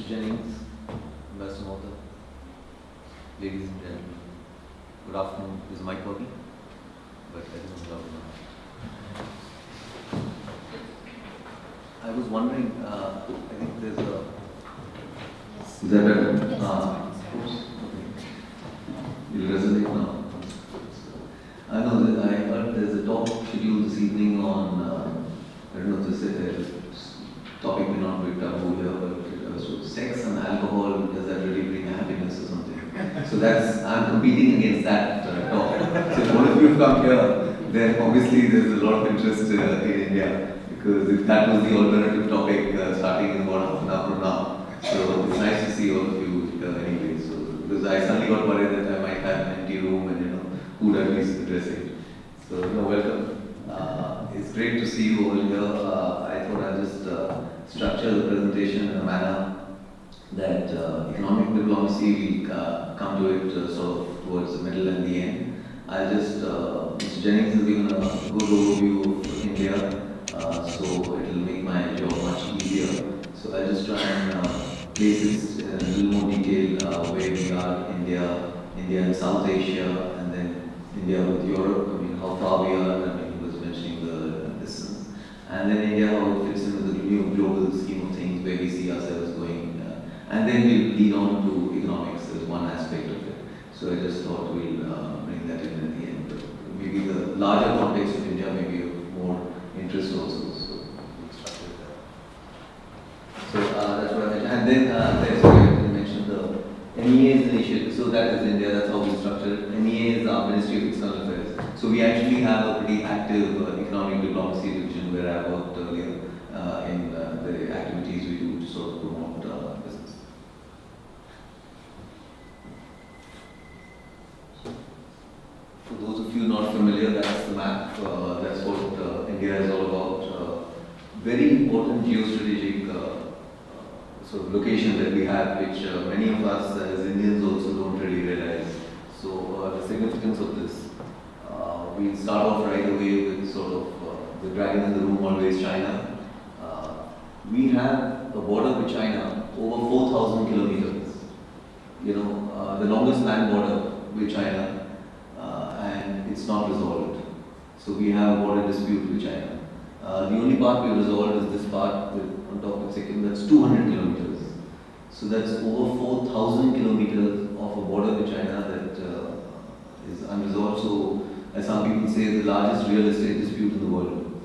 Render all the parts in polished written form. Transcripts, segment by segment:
Jennings, Ambassador Mota, ladies and gentlemen, good afternoon. Is mic working? But I don't know loud enough. I was wondering, I think there's a... Is that better? Oops. Okay. You'll resonate now. I know that I heard there's a talk scheduled this evening on, I don't know if this is a topic may not be taboo here, but so sex and alcohol, does that really bring happiness or something? So I'm competing against that talk. So if one of you have come here, then obviously there's a lot of interest in India, because if that was the alternative topic starting in about half an hour from now. So it's nice to see all of you here anyway. So because I suddenly got worried that I might have an empty room and who would I be addressing. So welcome. It's great to see you all here. I thought I'll just structure the presentation in a manner that economic diplomacy will come to it sort of towards the middle and the end. I'll just, Mr. Jennings has given a good overview of India, so it will make my job much easier. So I'll just try and place this in a little more detail where we are, India and South Asia, and then India with Europe, how far we are, he was mentioning the distance. And then India, how it fits into the new global scheme of things, where we see ourselves going. And then we'll lead on to economics as one aspect of it. So I just thought we'll bring that in at the end. But maybe the larger context of India may be of more interest also. So we'll start with that. So that's what I mentioned. And then there's where I mentioned the MEA's initiative. So that is India, that's how we structure it. MEA is our Ministry of External Affairs. So we actually have a pretty active economic diplomacy division where I worked earlier in the activities we do to sort of promote business. For those of you not familiar, that's the map. That's what India is all about. Very important geostrategic sort of location that we have, which many of us as Indians also don't really realize. So the significance of this. We'll start off right away with sort of the dragon in the room, always China. We have a border with China over 4,000 kilometers. The longest land border with China, and it's not resolved. So we have a border dispute with China. The only part we resolved is this part on top of Sikkim, that's 200 kilometers. So that's over 4,000 kilometers of a border with China that is unresolved. So, as some people say, the largest real estate dispute in the world.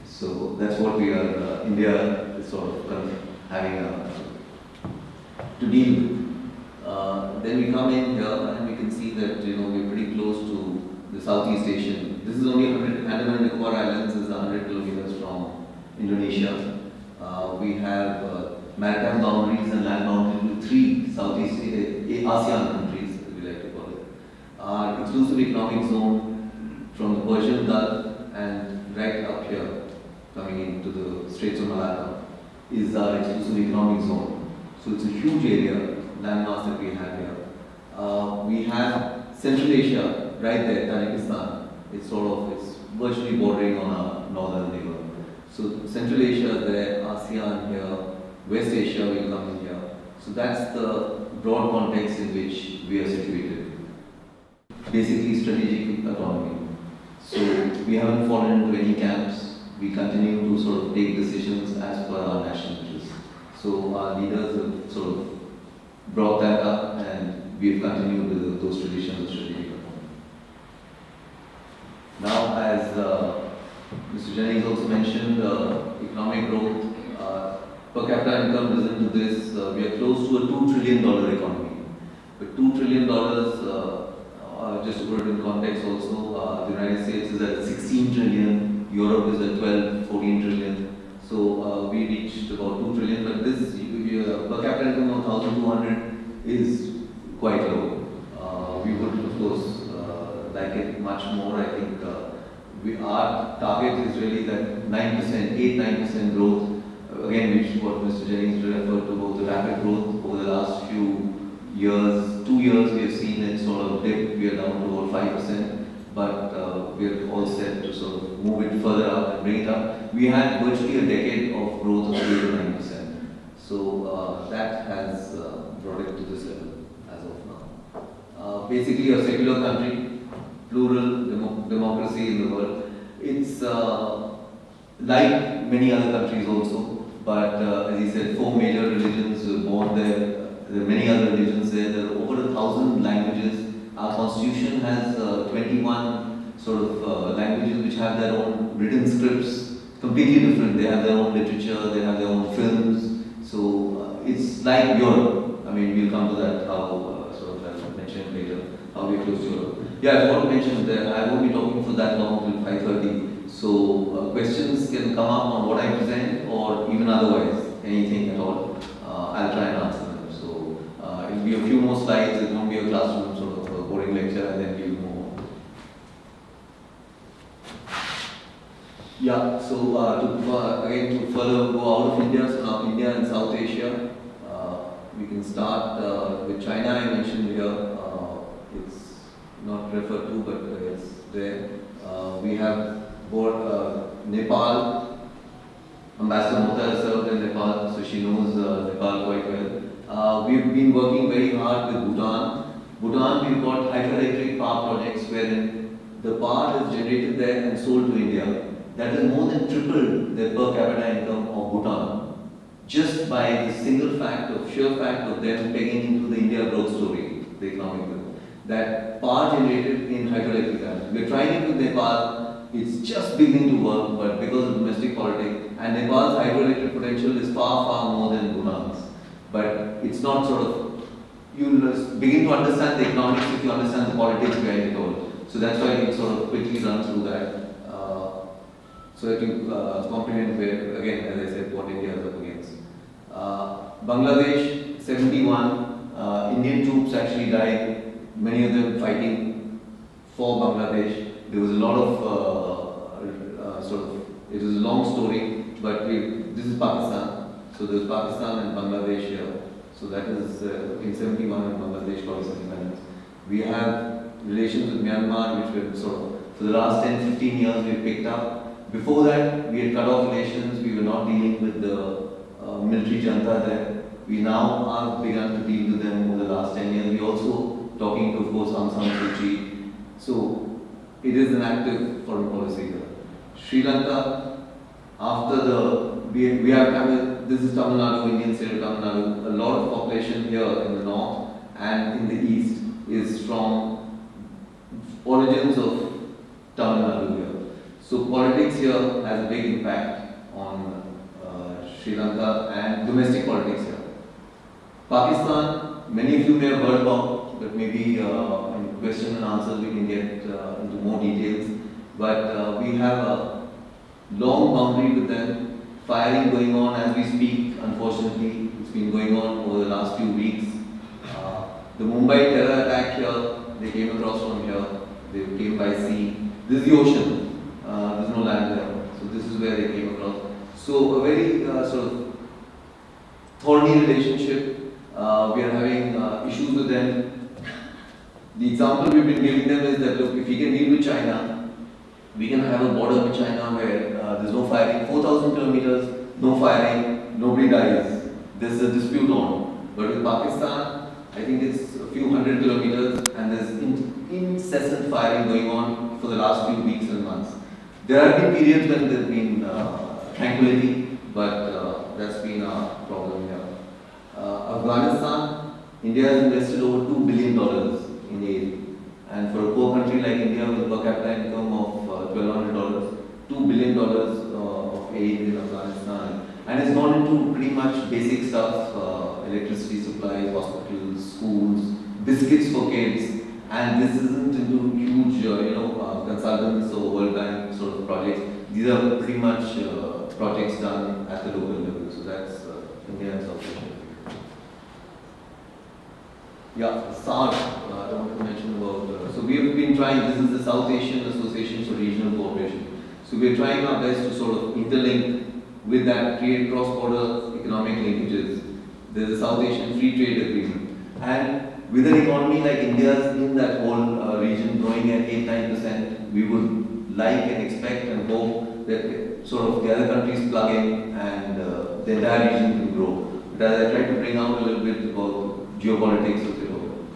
So that's what we are, India is sort of having to deal with. Then we come in here and we can see that we're pretty close to the Southeast Asian. This is only 100, Andaman and Nicobar Islands is 100 kilometers from Indonesia. We have maritime boundaries and land boundaries with 3 Southeast ASEAN countries, as we like to call it. Our exclusive economic zone from the Persian Gulf and right up here, coming into the Straits of Malacca, is our exclusive economic zone. So it's a huge area, landmass that we have here. We have Central Asia right there, Tajikistan. It's virtually bordering on our northern neighbor. So Central Asia there, ASEAN here, West Asia will come in here. So that's the broad context in which we are situated. Basically strategic autonomy. So we haven't fallen into any camps. We continue to sort of take decisions as per our national interests. So our leaders have sort of brought that up, and we have continued with those traditions of strategic autonomy. Now, as Mr. Jennings also mentioned, economic growth, per capita income risen to this, we are close to a $2 trillion economy. But $2 trillion, just to put it in context also, the United States is at 16 trillion, Europe is at 12, 14 trillion. So we reached about 2 trillion, but this per capita income of 1,200 is quite low. We would, of course, like it much more. I think our target is really that 9%, 8-9% growth. Again, which what Mr. Jennings referred to about the rapid growth over the last few years. 2 years we have seen it sort of dip. We are down to about 5%, but we are all set to sort of move it further up and bring it up. We had virtually a decade of growth of 8 to 9%. So that has brought it to this level as of now. Basically, a secular country, plural democracy in the world. It's like many other countries also, but as he said, four major religions were born there. There are many other religions there. There are over 1,000 languages. Our constitution has 21 sort of languages which have their own written scripts, completely different. They have their own literature, they have their own films. So it's like Europe. I mean, we'll come to that, how sort of as I mentioned later, how we are close to Europe. Yeah, I want to mention that I won't be talking for that long till 5:30. So questions can come up on what I present or even otherwise, anything at all. I'll try and answer them. So it'll be a few more slides. It won't be a classroom sort of a boring lecture, and then we'll move on. Yeah. So again to further go out of India, so now India and South Asia. We can start with China. I mentioned here. It's not referred to, but it's there. We have Nepal. Ambassador Mota has served in Nepal, so she knows Nepal quite well. We've been working very hard with Bhutan. Bhutan, we've got hydroelectric power projects wherein the power is generated there and sold to India. That is more than triple the per capita income of Bhutan, just by the sheer fact of them pegging into the India growth story, the economic growth. That power generated in hydroelectric plants. We're trying it with Nepal. It's just beginning to work, but because of domestic politics, and Nepal's hydroelectric potential is far, far more than Bhutan's. But it's not sort of, you'll begin to understand the economics if you understand the politics behind it all. So that's why we sort of quickly run through that. So that you comprehend where, again, as I said, what India is up against. Bangladesh, 71, Indian troops actually died, many of them fighting for Bangladesh. There was a lot of it was a long story, but this is Pakistan. So there's Pakistan and Bangladesh here. So that is in 71 and Bangladesh got its independence. We have relations with Myanmar, which we sort of, for the last 10-15 years, we picked up. Before that, we had cut off relations. We were not dealing with the military junta there. We now have begun to deal with them over the last 10 years. We're also talking to, of course, Aung San Suu Kyi. So it is an active foreign policy there. Sri Lanka, after we have, this is Tamil Nadu, Indian state of Tamil Nadu. A lot of population here in the north and in the east is from origins of Tamil Nadu here. So politics here has a big impact on Sri Lanka and domestic politics here. Pakistan, many of you may have heard about, but maybe in question and answers we can get into more details. But we have a long boundary with them, firing going on as we speak. Unfortunately, it's been going on over the last few weeks. The Mumbai terror attack here, they came across from here, they came by sea. This is the ocean. There's no land there. So this is where they came across. So a very sort of thorny relationship. We are having issues with them. The example we've been giving them is that look, if we can deal with China, we can have a border with China where there's no firing, 4,000 kilometers, no firing, nobody dies. There's a dispute on. But with Pakistan, I think it's a few hundred kilometers and there's incessant firing going on for the last few weeks and months. There have been periods when there's been tranquility, but that's been a problem here. Afghanistan, India has invested over $2 billion in aid. And for a poor country like India with a per capita income of $1,200, $2 billion of aid in Afghanistan. And it's gone into pretty much basic stuff, electricity supplies, hospitals, schools, biscuits for kids. And this isn't into huge, consultants or World Bank sort of projects. These are pretty much projects done at the local level. So that's India and South Asia. Yeah, SARC, I wanted to mention about, so we have been trying, this is the South Asian Association for Regional Cooperation. So we are trying our best to sort of interlink with that, create cross-border economic linkages. There's a South Asian Free Trade Agreement. And with an economy like India's in that whole region growing at 8-9%, we would like and expect and hope that sort of the other countries plug in and the entire region can grow. But as I tried to bring out a little bit about geopolitics of Europe.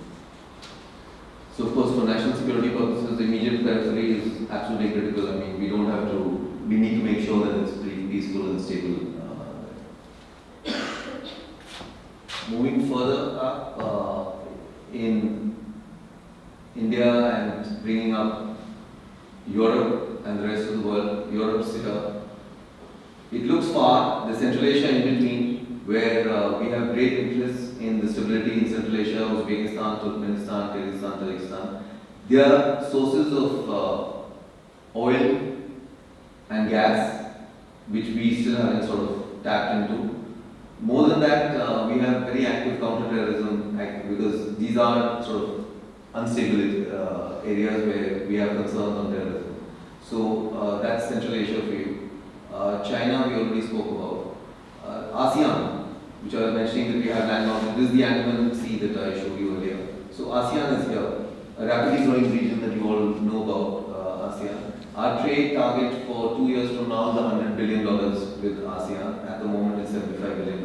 So of course, for national security purposes, the immediate periphery is absolutely critical. I mean, we don't have to. We need to make sure that it's pretty peaceful and stable. Moving further up in India and bringing up Europe and the rest of the world, Europe's it looks far, the Central Asia in between, where we have great interest in the stability in Central Asia, Uzbekistan, Turkmenistan, Kyrgyzstan, Tajikistan. They are sources of oil and gas, which we still haven't sort of tapped into. More than that, we have very active counter-terrorism because these are sort of unstable areas where we have concerns on terrorism. So that's Central Asia for you. China, we already spoke about. ASEAN, which I was mentioning that we have landmarks. This is the Andaman Sea that I showed you earlier. So ASEAN is here, a rapidly growing region that you all know about ASEAN. Our trade target for 2 years from now is $100 billion with ASEAN. At the moment, it's $75 billion.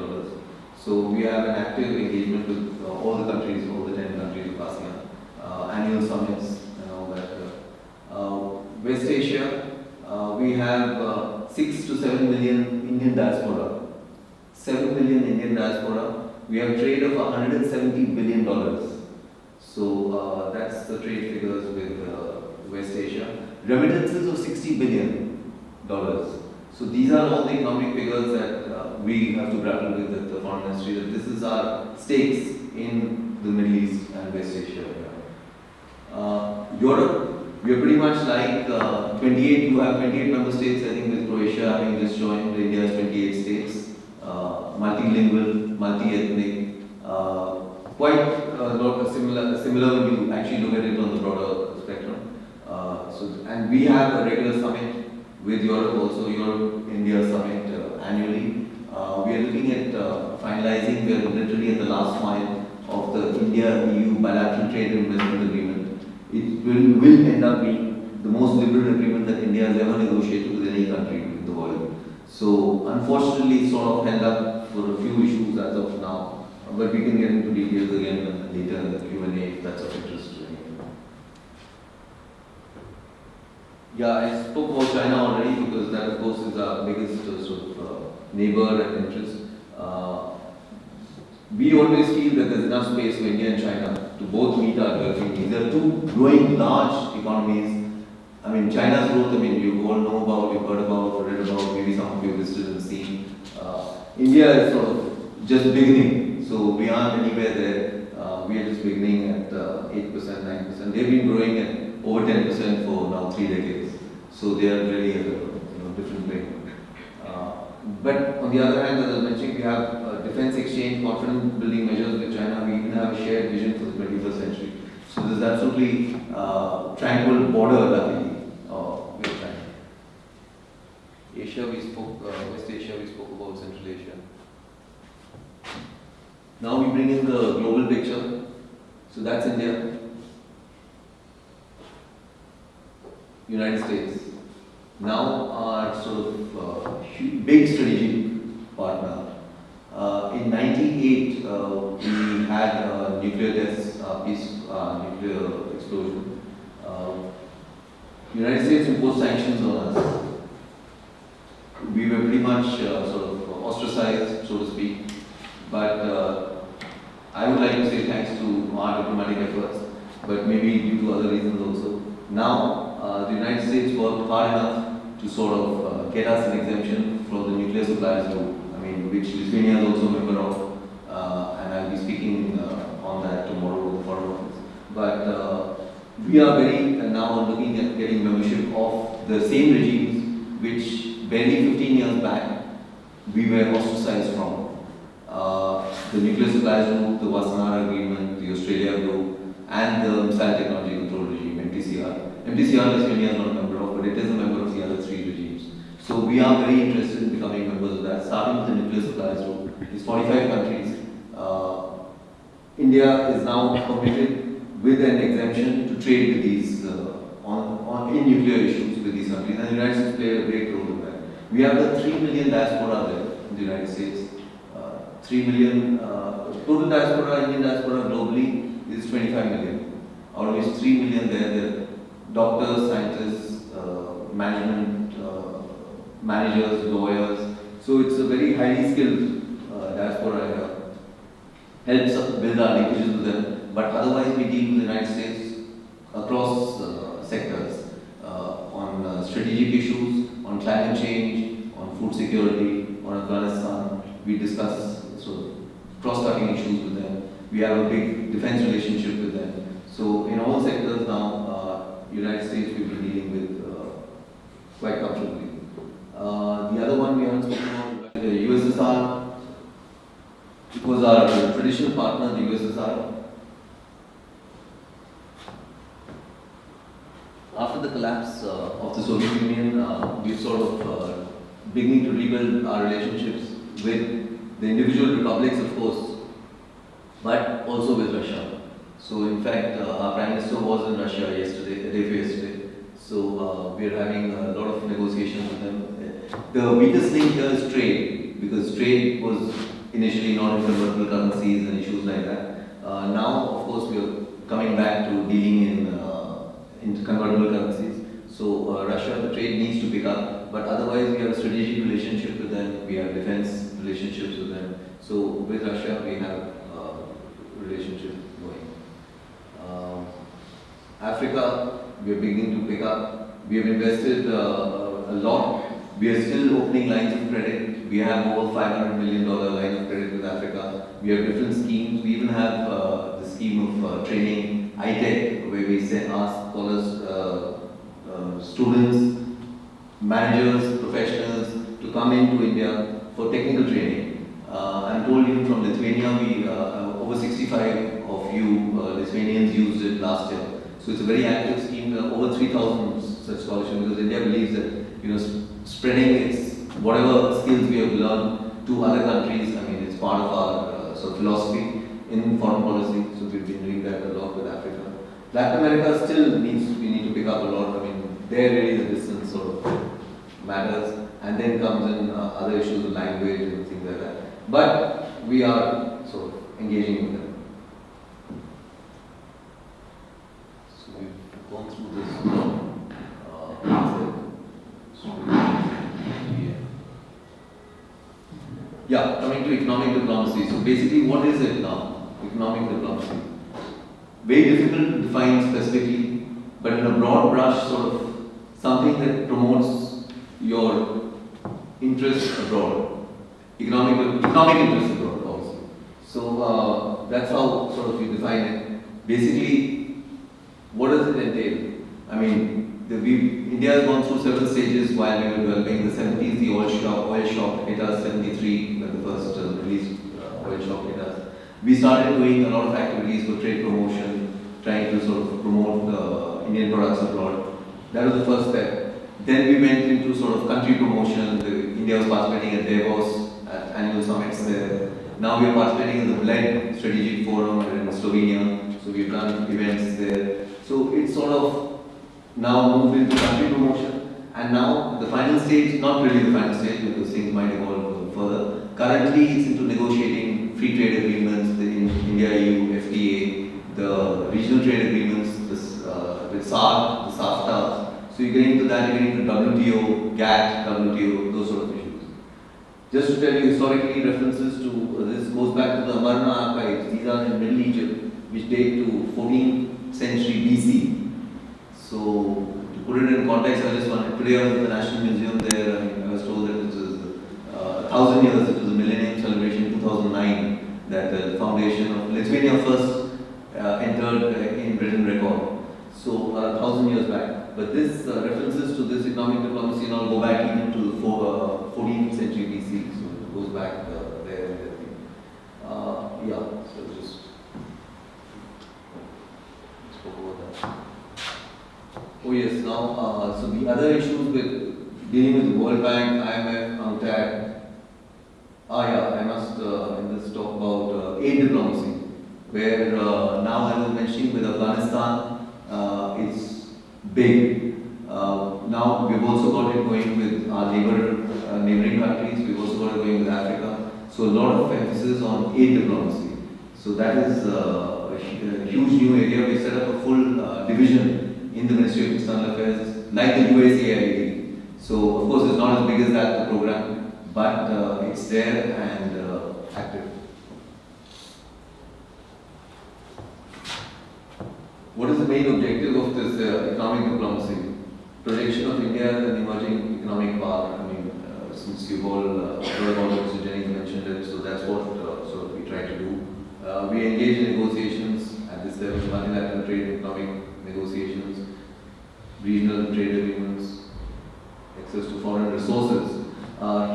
So we have an active engagement with all the countries, all the 10 countries of ASEAN, annual summits and all that. West Asia, we have 6 to 7 million Indian diaspora. 7 million Indian diaspora. We have trade of $170 billion. So that's the trade figures with West Asia. Remittances of $60 billion. So these are all the economic figures that we have to grapple with at the foreign ministry. That this is our stakes in the Middle East and West Asia. Europe. We are pretty much like 28, you have 28 member states, I think with Croatia having just joined, India has 28 states, multilingual, multi-ethnic, quite similar when you actually look at it on the broader spectrum. And we have a regular summit with Europe also, Europe-India summit annually. We are looking at finalizing, we are literally at the last mile of the India-EU bilateral trade and investment agreement. It will end up being the most liberal agreement that India has ever negotiated with any country in the world. So unfortunately, it's sort of held up for a few issues as of now, but we can get into details again later in the Q&A if that's of interest to anyone. Yeah, I spoke about China already because that of course is our biggest sort of neighbor and interest. We always feel that there's enough space for India and China to both meet our developing needs. There are two growing large economies. I mean, China's growth, I mean, you all know about, you've heard about, read about, maybe some of you visited and seen. India is sort of just beginning, so we aren't anywhere there. We are just beginning at 8%, 9%. They've been growing at over 10% for now 3 decades. So they are really at a different rate. But on the other hand, as I was mentioning, we have defense exchange, confidence building measures with China. We even have a shared vision for the 21st century. So there's absolutely tranquil border luckily with China. Asia we spoke, West Asia we spoke about, Central Asia. Now we bring in the global picture. So that's India. United States. Now our sort of big strategic partner. In '98, we had a nuclear test, nuclear explosion. United States imposed sanctions on us. We were pretty much sort of ostracized, so to speak. But I would like to say thanks to our diplomatic efforts, but maybe due to other reasons also. Now, the United States worked hard enough to sort of get us an exemption for the nuclear suppliers rule. I mean, which Lithuania is also a member of, and I'll be speaking on that tomorrow in the Foreign Office. But we are very now looking at getting membership of the same regimes which barely 15 years back we were ostracized from. The nuclear suppliers group, the Wassenaar Agreement, the Australia Group, and the Missile Technology Control Regime, MTCR. MTCR Lithuania is not a member of, but it is a member of the other 3 regimes. So we are very interested in becoming members of that, starting with the nuclear suppliers group. It's 45 countries. India is now permitted with an exemption to trade with these in nuclear issues with these countries, and the United States played a great role in that. We have the 3 million diaspora there in the United States. 3 3 million, total diaspora, Indian diaspora globally is 25 million. Out of which 3 million there are doctors, scientists, management, managers, lawyers. So it's a very highly skilled diaspora here. Helps us build our linkages with them. But otherwise we deal with the United States across sectors on strategic issues, on climate change, on food security, on Afghanistan. We discuss cross-cutting issues with them. We have a big defense relationship with them. So in all sectors now, United States we've been dealing with quite comfortably. The other one we haven't spoken about, the USSR. It was our traditional partner, the USSR. After the collapse of the Soviet Union, we sort of beginning to rebuild our relationships with the individual republics, of course, but also with Russia. So, in fact, our Prime Minister was in Russia yesterday, the day before yesterday. So, we are having a lot of negotiations with them. The weakest link here is trade, because trade was initially not in convertible currencies and issues like that. Now, of course, we are coming back to dealing in convertible currencies. So, Russia, the trade needs to pick up, but otherwise, we have a strategic relationship with them, we have defense relationships with them. So, with Russia, we have a relationship going. Africa, we are beginning to pick up. We have invested a lot. We are still opening lines of credit. We have over $500 million line of credit with Africa. We have different schemes. We even have the scheme of training ITech, where we ask scholars, students, managers, professionals to come into India for technical training. I'm told even from Lithuania, we over 65 of you Lithuanians used it last year. So it's a very active scheme. Over 3,000 such scholarships, because India believes that spreading its whatever skills we have learned to other countries. I mean, it's part of our sort of philosophy in foreign policy. So we've been doing that a lot with Africa. Latin America still we need to pick up a lot. I mean, there really the distance sort of matters, and then comes in other issues of language and things like that. But we are sort of engaging with them. So we've gone through this. Yeah, coming to economic diplomacy. So basically, what is it now? Economic diplomacy. Very difficult to define specifically, but in a broad brush, sort of something that promotes your interests abroad, economic interests abroad also. So that's how sort of you define it. Basically, what does it entail? I mean, India has gone through several stages while we were developing. In the 70s, the oil shock hit us. 73, when the first released oil shock hit us. We started doing a lot of activities for trade promotion, trying to sort of promote Indian products abroad. That was the first step. Then we went into sort of country promotion. India was participating at Davos, at annual summits there. Now we are participating in the BLED Strategic Forum in Slovenia. So we've done events there. So it's sort of now moved into country promotion, and now the final stage, not really the final stage because things might evolve further. Currently it's into negotiating free trade agreements in India-EU, FTA, the regional trade agreements with SAARC, the SAFTA. So you're getting into that, you're getting into WTO, GATT, WTO, those sort of issues. Just to tell you historically, references to this goes back to the Amarna archives. These are in Middle Egypt, which date to 14th century BC. So, to put it in context, I just wanted, today I was at the National Museum there, and I was told that it was 1,000 years, it was a millennium celebration, 2009, that the foundation of Lithuania first entered in Britain record. So, 1,000 years back. But this references to this economic diplomacy and all go back even to the 14th century BC, so it goes back there and everything. Yeah, so just spoke about that. Oh yes, now, so the other issues with dealing with the World Bank, IMF, UNCTAD. I must in this talk about aid diplomacy, where now I was mentioning with Afghanistan, it's big. Now we've also got it going with our neighboring countries, we've also got it going with Africa. So a lot of emphasis on aid diplomacy. So that is a huge new area. We set up a full division in the Ministry of External Affairs, like the USAID. So of course it's not as big as that, the program, but it's there and active. What is the main objective of this economic diplomacy? Projection of India as an emerging economic power. I mean, since you've all heard about it, Mr. Jennings mentioned it, so that's what sort of we try to do. We engage in negotiations at this level, multilateral trade and economic negotiations, regional trade agreements, access to foreign resources.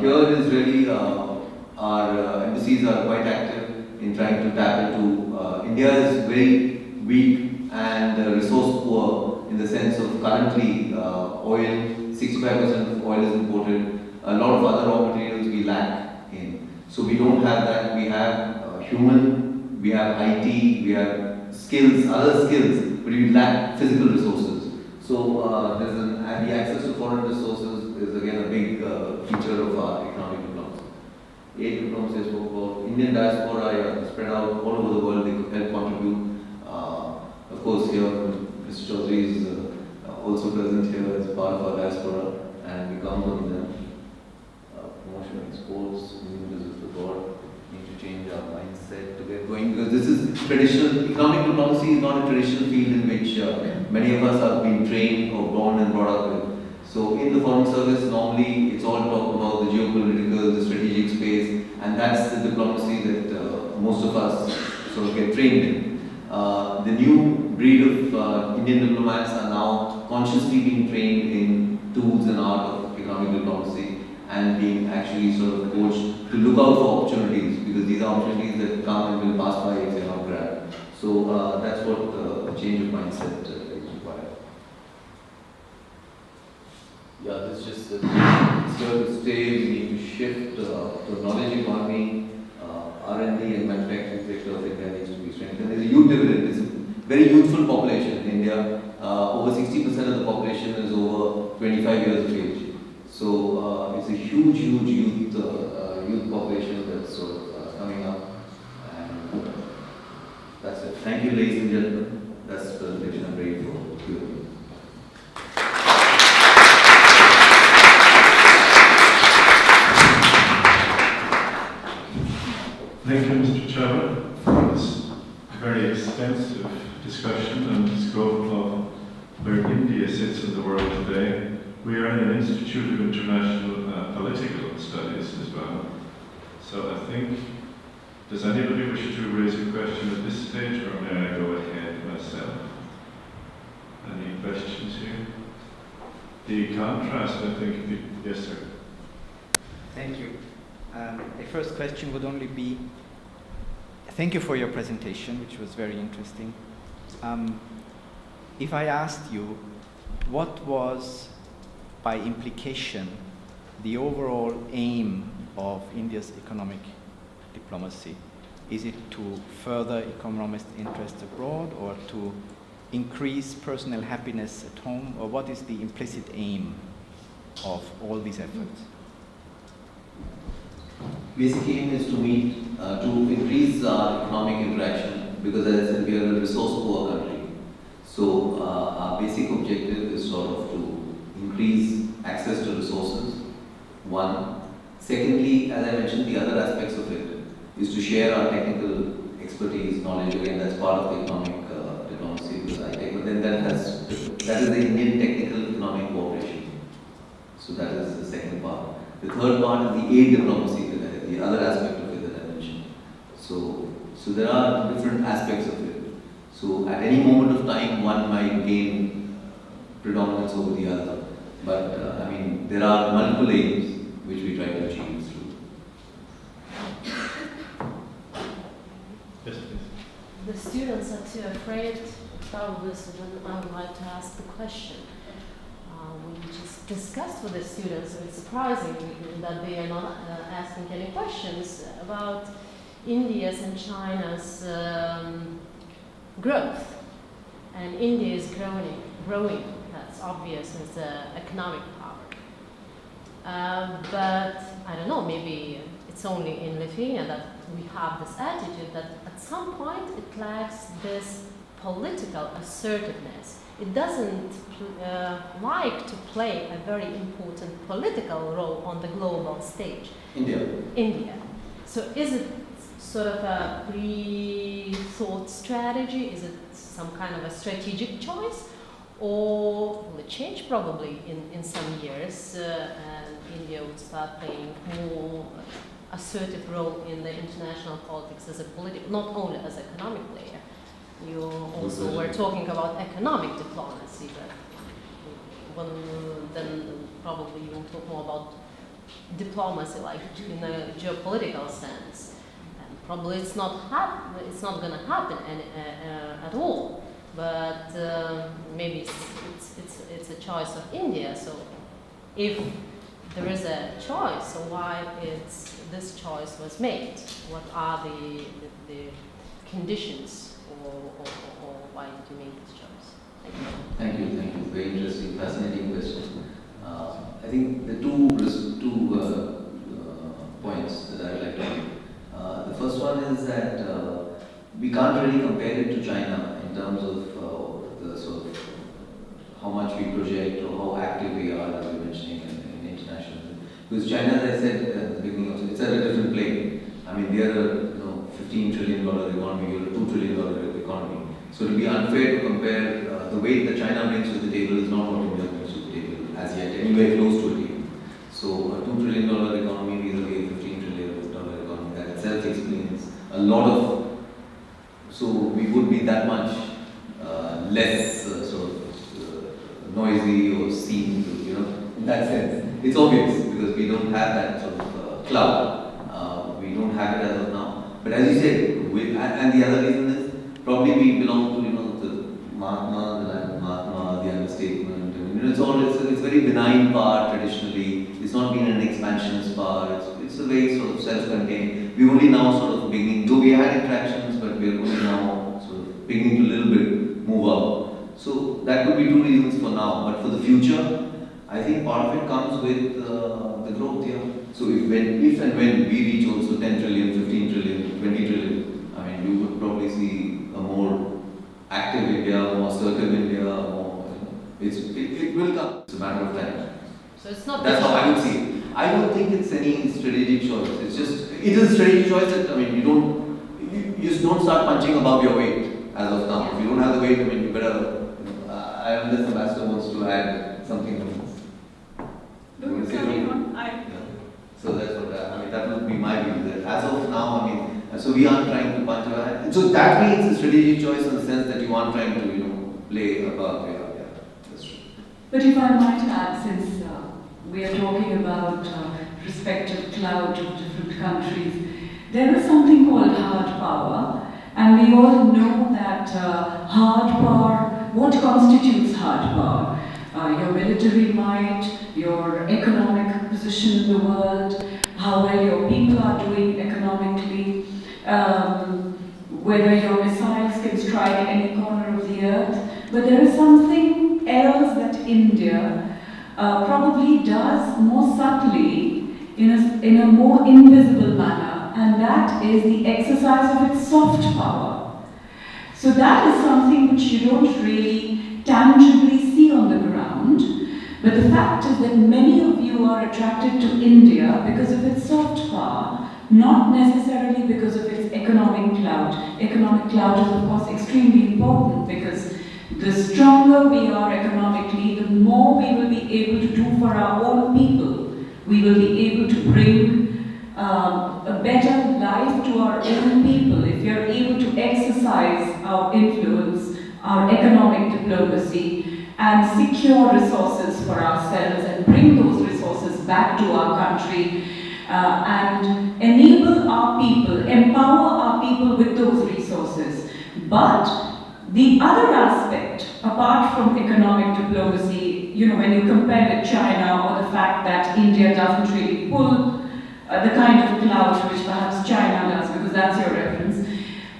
Here is really our embassies are quite active in trying to tap into. India is very weak and resource poor in the sense of currently oil, 65% of oil is imported. A lot of other raw materials we lack in. So we don't have that. We have human, we have IT, we have skills, other skills, but we lack physical resources. So there's the access to foreign resources is again a big feature of our economic diplomacy. Aid diplomacy I spoke about. Indian diaspora spread out all over the world, they could help contribute. Of course, here Mr. Chaudhary is also present here as part of our diaspora, and we count on them. Promotion of exports, new business abroad, need to change our mindset to get going, because this is traditional. Economic diplomacy is not a traditional field in which many of us have been trained or born and brought up with. So in the foreign service, normally it's all talk about the geopolitical, the strategic space, and that's the diplomacy that most of us sort of get trained in. The new breed of Indian diplomats are now consciously being trained in tools and art of economic diplomacy and being actually sort of coached to look out for opportunities, because these are opportunities that come and will pass by if they're not grabbed. So that's what a change of mindset is required. Yeah, this is just it's here to stay. We need to shift to a knowledge economy. R&D and manufacturing sector of India needs to be strengthened. There's a youth dividend. It's a very youthful population in India. Over 60% of the population is over 25 years of age. So it's a huge youth population that's sort of coming up. And that's it. Thank you, ladies and gentlemen. That's the presentation I'm ready for Q&A. Thank you, Mr. Chhabra, for this very extensive discussion and scope of where India sits in the world today. We are in an Institute of International Political Studies as well. So I think, does anybody wish to raise a question at this stage, or may I go ahead myself? Any questions here? The contrast, I think, yes, sir. Thank you. My first question would only be, thank you for your presentation, which was very interesting. If I asked you, what was, by implication, the overall aim of India's economic diplomacy? Is it to further economic interests abroad, or to increase personal happiness at home, or what is the implicit aim of all these efforts? Basic aim is to increase our economic interaction, because as I said, we are a resource poor country. So our basic objective is sort of to increase access to resources, one. Secondly, as I mentioned, the other aspects of it is to share our technical expertise, knowledge. Again, that's part of the economic diplomacy with ITEC, but then that is the Indian Technical Economic Cooperation. So that is the second part. The third part is the aid diplomacy, the other aspect of it that I mentioned. So there are different aspects of it. So at any moment of time, one might gain predominance over the other. But I mean, there are multiple aims which we try to achieve through. Yes, please. The students are too afraid about this, and I would like to ask the question. We just discussed with the students, and it's surprising that they are not asking any questions about India's and China's growth. And India is growing. That's obvious as an economic power. But I don't know, maybe it's only in Lithuania that we have this attitude that at some point it lacks this political assertiveness. It doesn't like to play a very important political role on the global stage. India. So is it sort of a pre-thought strategy? Is it some kind of a strategic choice? Or will it change probably in some years and India would start playing more assertive role in the international politics as a political, not only as economic player. You also were talking about economic diplomacy, but then probably you will talk more about diplomacy, like in a geopolitical sense. And probably it's not going to happen at all. But maybe it's a choice of India. So if there is a choice, so why this choice was made? What are the conditions, or why did you make this choice? Thank you. Very interesting, fascinating question. I think the two points that I would like to make. The first one is that we can't really compare it to China in terms of the sort of how much we project or how active we are, as we were mentioning in international. Because China, as I said at the beginning, also, it's at a different plane. I mean, they are a $15 trillion economy or a $2 trillion economy. So it would be unfair to compare the weight that China brings to the table is not what India brings to the table as yet, anywhere close to it. So a $2 trillion economy vis-a-vis a $15 trillion economy, that itself explains a lot of. So we would be that much less sort of noisy or seen, in that sense. It's obvious because we don't have that sort of cloud. We don't have it as of now. But as you said, and the other reason is probably we belong to the Mahatma, the land of Mahatma, the understatement. It's a very benign part traditionally. It's not been an expansionist part. It's a very sort of self-contained. We're only now sort of beginning, though we had interactions, but we're only now sort of beginning to a little bit move up. So that could be two reasons for now. But for the future, I think part of it comes with the growth here. So if and when we reach also 10 trillion, 15 trillion, 20 trillion, I mean, you would probably see a more active India, more assertive India, it will come. It's a matter of time. So it's not. That's how I would see it. I don't think it's any strategic choice. It is a strategic choice that, I mean, you just don't start punching above your weight as of now. If you don't have the weight, I mean, you better, unless the ambassador wants to add something on this. So that's what, that would be my view, that as of now, I mean, so we aren't trying to punch our hand. So that way it's a strategic choice in the sense that you aren't trying to, play above. Yeah, that's true. But if I might add, since we are talking about respective clout of different countries, there is something called hard power, and we all know that hard power, what constitutes hard power? Your military might, your economic position in the world, how well your people are doing economically, whether your missiles can strike any corner of the earth. But there is something else that India probably does more subtly in a more invisible manner, and that is the exercise of its soft power. So that is something which you don't really tangibly see on the ground, but the fact is that many of you are attracted to India because of its soft power, not necessarily because of its economic clout. Economic clout is of course extremely important because the stronger we are economically, the more we will be able to do for our own people. We will be able to bring a better life to our own people if we are able to exercise our influence, our economic diplomacy, and secure resources for ourselves and bring those resources back to our country and enable our people, empower our people with those resources. But the other aspect, apart from economic diplomacy, when you compare with China or the fact that India doesn't really pull the kind of clout which perhaps China does, because that's your reference.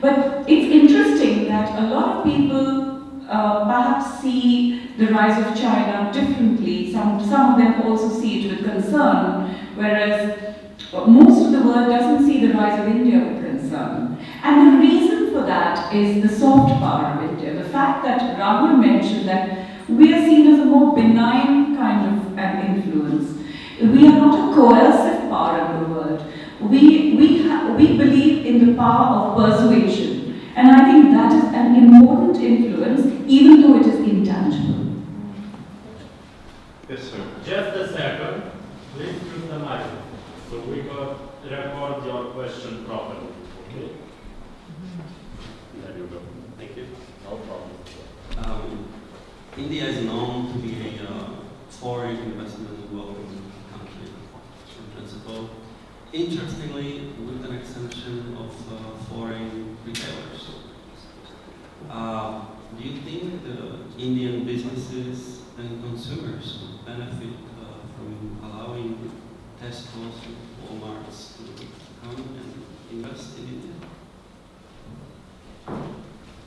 But it's interesting that a lot of people perhaps see the rise of China differently. Some of them also see it with concern, whereas most of the world doesn't see the rise of India with concern. And the reason for that is the soft power of India. The fact that Rahul mentioned that we are seen as a more benign kind of an influence. We are not a coercive power in the world. We believe in the power of persuasion. And I think that is an important influence, even though it is intangible. Yes, sir. Just a second. Please use the mic. So we got record your question properly. Okay? There you go. Thank you. No problem. India is known to be a foreign investment welcome country in principle. Interestingly, with an exemption of foreign retailers. Do you think the Indian businesses and consumers would benefit from allowing Tesco's and Walmarts to come and invest in India?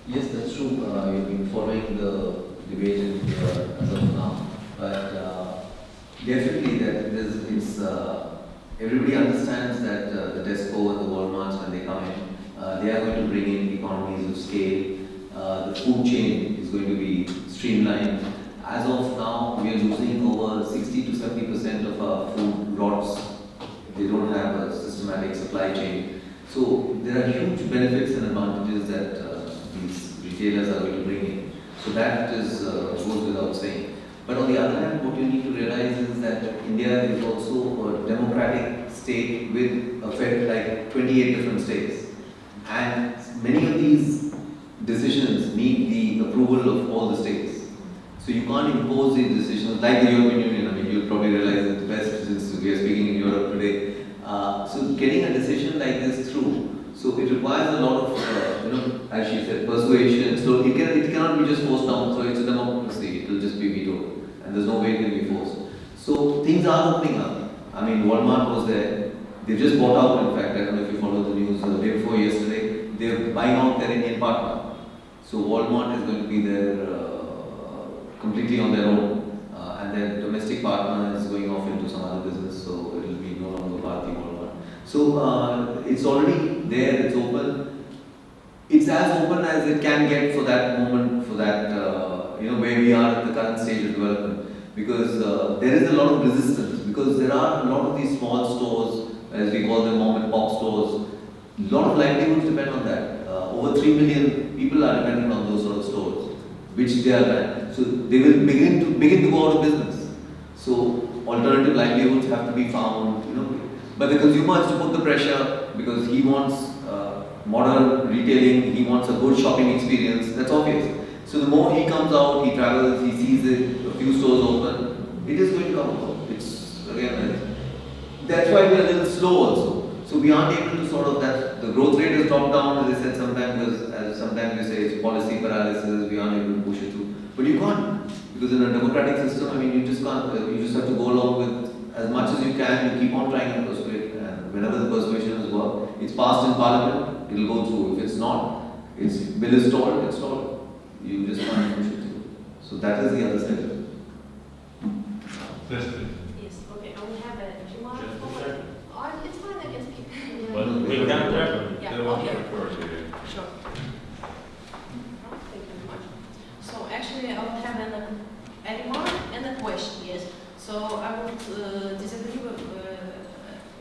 Yes, that's true. You've been following the debate in India as of now, but definitely that everybody understands that the Tesco and the Walmarts, when they come in, they are going to bring in economies of scale. The food chain is going to be streamlined. As of now, we are losing over 60 to 70% of our food rots. They don't have a systematic supply chain. So there are huge benefits and advantages that these retailers are going to bring in. So that is goes without saying. But on the other hand, what you need to realize is that India is also a democratic state with a fair, like 28 different states. And many of these decisions need the approval of all the states. So you can't impose these decisions like the European Union. I mean, you'll probably realize that the best since we are speaking in Europe today. So getting a decision like this through, so it requires a lot of, as she said, persuasion. So it cannot be just forced down. So it's a democracy. It will just be vetoed, and there's no way it can be forced. So things are opening up. I mean, Walmart was there. They just bought out. In fact, I don't know if you followed the news the day before yesterday. They're buying out their Indian partner. So Walmart is going to be there completely on their own, and their domestic partner is going off into some other business. So it will be no longer Bharati Walmart. So it's already there. It's open. It's as open as it can get for that moment, for that where we are at the current stage of development. Because there is a lot of resistance. Because there are a lot of these small stores, as we call them, mom and pop stores. A lot of livelihoods depend on that. Over 3 million people are dependent on those sort of stores, which they are running. So they will begin to go out of business. So alternative livelihoods have to be found, But the consumer has to put the pressure because he wants modern retailing, he wants a good shopping experience. That's obvious. So the more he comes out, he travels, he sees it, a few stores open, it is going to come out. It's again, that's why we are a little slow also. So we aren't able to sort of that. The growth rate has dropped down, as I said sometimes, as sometimes we say it's policy paralysis. We aren't able to push it through. But you can't, because in a democratic system, I mean, you just can't. You just have to go along with as much as you can. You keep on trying to persuade, and whenever the persuasion has worked, it's passed in Parliament. It'll go through. If it's not, its bill is stalled. It's stalled. You just can't push it through. So that is the other side. Yes, please. Yes, okay, I will have a, do you want to Just a follow? second. Oh, it's fine, I can speak. But we can Yeah, They want to okay. record you. Sure. Thank you very much. So actually, I will have a remark and a question, yes. So I would disagree with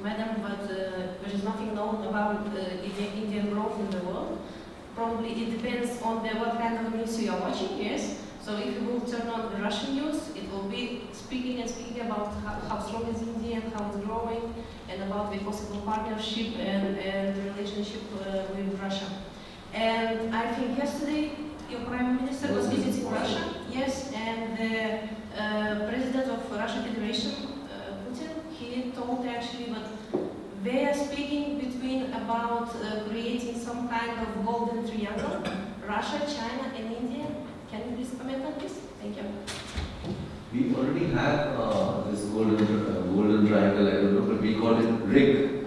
Madam, but there is nothing known about Indian growth in the world. Probably it depends on what kind of news you are watching, yes. So if you will turn on the Russian news, it will be speaking about how strong is India and how it's growing, and about the possible partnership and relationship with Russia. And I think yesterday your Prime Minister was visiting Russia, yes, and the President of Russian Federation, Putin, he told actually that they are speaking between about creating some kind of golden triangle, Russia, China and India. Can you please comment on this? Thank you. We already have this golden triangle, I don't know, but we call it RIG,